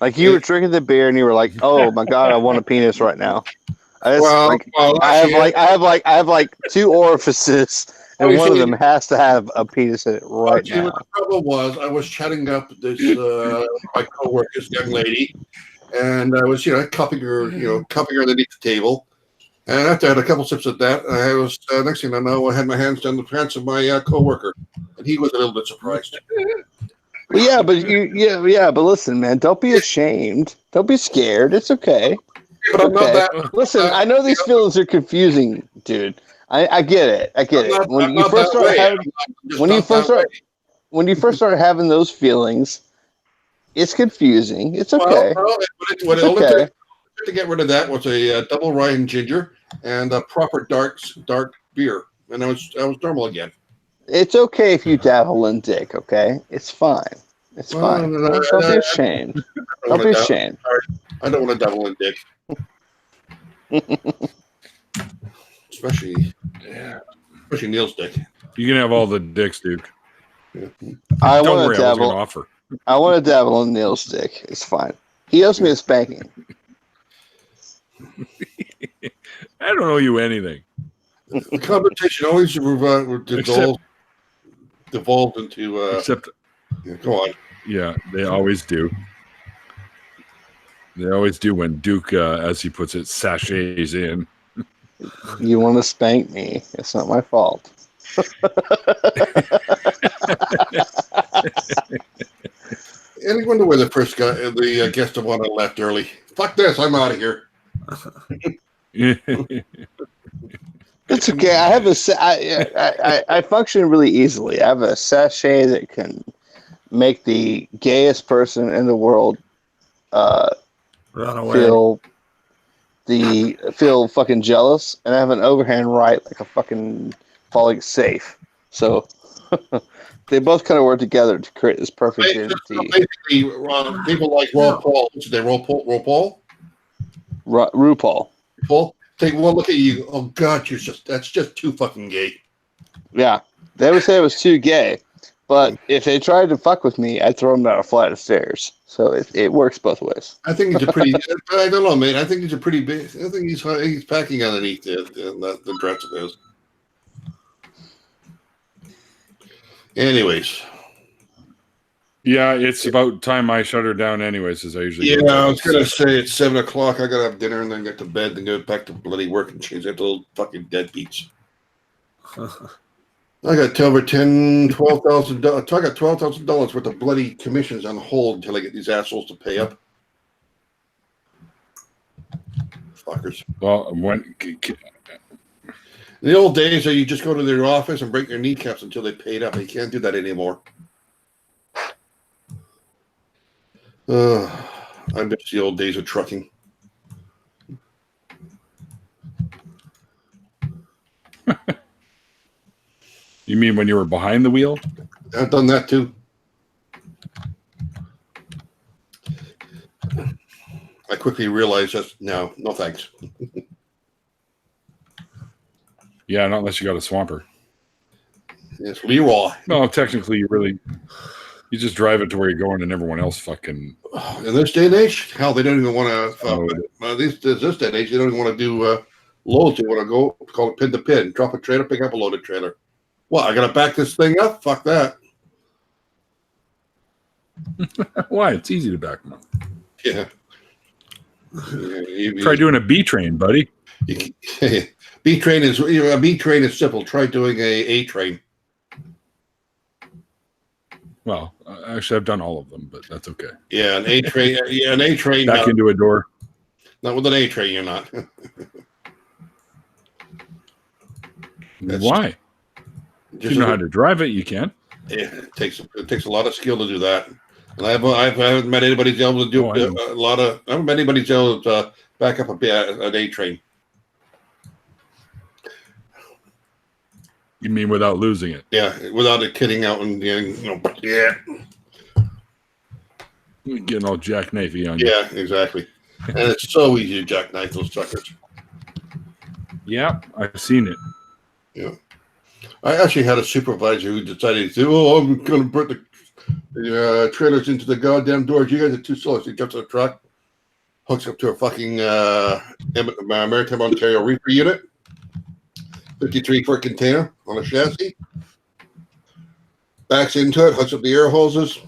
Like you were drinking the beer and you were like, "Oh my god, I want a penis right now." I have like two orifices, and one of them has to have a penis in it right now. What the problem was, I was chatting up this my coworker's young lady, and I was cupping her underneath the table. And after I had a couple sips of that, I was next thing I know, I had my hands down the pants of my coworker, and he was a little bit surprised. Well, but listen, man, don't be ashamed. Don't be scared. It's okay. But I'm not that. Listen, I know these feelings are confusing, dude. I get it. I get it. When you first start having those feelings, it's confusing. It's okay. What it okay. To get rid of that was a double rye and ginger and a proper dark beer, and I was normal again. It's okay if you dabble in dick. Okay, it's fine. It's fine. Don't be ashamed. Don't be ashamed. I don't want to dabble in dick. especially Neil's dick. You can have all the dicks, Duke. Yeah. I want to dabble. I want to dabble in Neil's dick. It's fine. He owes me a spanking. I don't owe you anything. The conversation always devolved into. Except, go on. Yeah, they always do. They always do when Duke, as he puts it, sachets in. You want to spank me? It's not my fault. And I wonder where the first guy, the guest of honor left early. Fuck this! I'm out of here. It's okay. I have I function really easily. I have a sachet that can make the gayest person in the world run away. Feel fucking jealous, and I have an overhand right like a fucking falling safe. So they both kind of work together to create this perfect entity. Basically, people like RuPaul. What's his name? RuPaul. RuPaul. Take one look at you. Oh God, that's just too fucking gay. Yeah, they would say it was too gay, but if they tried to fuck with me, I'd throw them down a flight of stairs. So it works both ways. I think he's a pretty. I don't know, mate. I think he's a pretty big. I think he's packing underneath the dress of his. Anyways. Yeah, it's about time I shut her down anyways, as I usually do. Yeah, I was going to say it's 7 o'clock. I got to have dinner and then get to bed and go back to bloody work and change that little fucking deadbeats. I got over $12,000. I got $12,000 worth of bloody commissions on hold until I get these assholes to pay up. Fuckers. Well, in the old days, you just go to their office and break their kneecaps until they paid up. You can't do that anymore. I miss the old days of trucking. You mean when you were behind the wheel? I've done that too. I quickly realized that no thanks. Yeah, not unless you got a swamper. It's Leroy. No, technically, you just drive it to where you're going, and everyone else fucking. In this day and age, hell, they don't even want to. This day and age, they don't even want to do loads. They want to go call it pin to pin, drop a trailer, pick up a loaded trailer. Well, I got to back this thing up. Fuck that. Why? It's easy to back them up. Yeah. Try doing a B train, buddy. B train is a B train is simple. Try doing a train. Well, actually, I've done all of them, but that's okay. Yeah, an A train. Yeah, an A train. Back into a door. Not with an A train, you're not. Why? If you know how to drive it, you can. Yeah, it takes a lot of skill to do that. And I haven't met anybody who's able to do a lot of. I haven't met anybody who's able to back up an A train. You mean without losing it? Yeah, without it kidding out and yeah. Getting all jackknifey on you. Yeah, exactly. And it's so easy to jackknife those suckers. Yeah, I've seen it. Yeah. I actually had a supervisor who decided to, I'm going to put the trailers into the goddamn doors. You guys are too slow. So he jumps in the truck, hooks up to a fucking Maritime Ontario reefer unit, 53-foot container on a chassis, backs into it, hooks up the air hoses,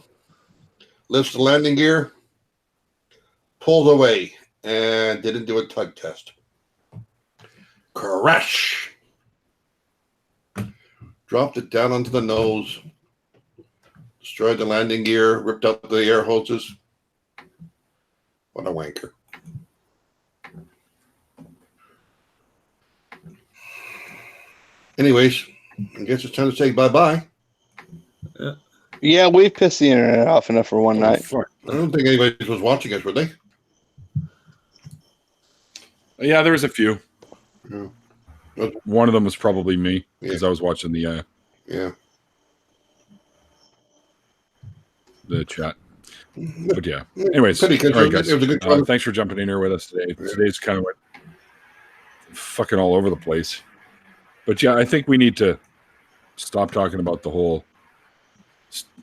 lifts the landing gear, pulls away, and didn't do a tug test. Crash! Dropped it down onto the nose, destroyed the landing gear, ripped out the air hoses. What a wanker. Anyways, I guess it's time to say bye-bye. Yeah, we've pissed the internet off enough for one night. Fuck. I don't think anybody was watching us, were they? Yeah, there was a few. Yeah. One of them was probably me because I was watching the chat. But yeah. Anyways, all right, guys. Thanks for jumping in here with us today. Yeah. Today's kind of fucking all over the place. But yeah, I think we need to stop talking about the whole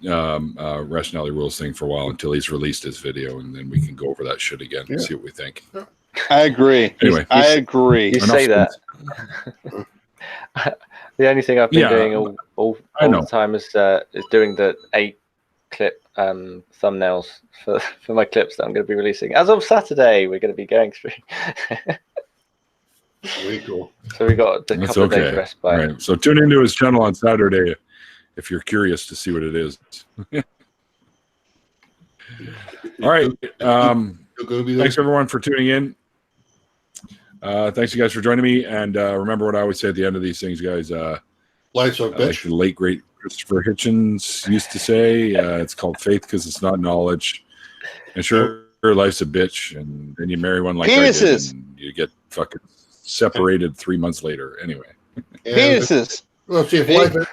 rationality rules thing for a while until he's released his video, and then we can go over that shit again and see what we think. I agree. Anyway, I agree. You say that. The only thing I've been doing all the time is doing the 8-clip thumbnails for my clips that I'm going to be releasing. As of Saturday, we're going to be going through. Very cool. So we got a couple of days rest by. Right. So tune into his channel on Saturday if you're curious to see what it is. All right. Thanks everyone for tuning in. Thanks you guys for joining me. And remember what I always say at the end of these things, guys. Life's a bitch. Like the late great Christopher Hitchens used to say, it's called faith because it's not knowledge. And sure, life's a bitch, and then you marry one like I did, and you get fucking separated 3 months later. Anyway. Penises. Well, see if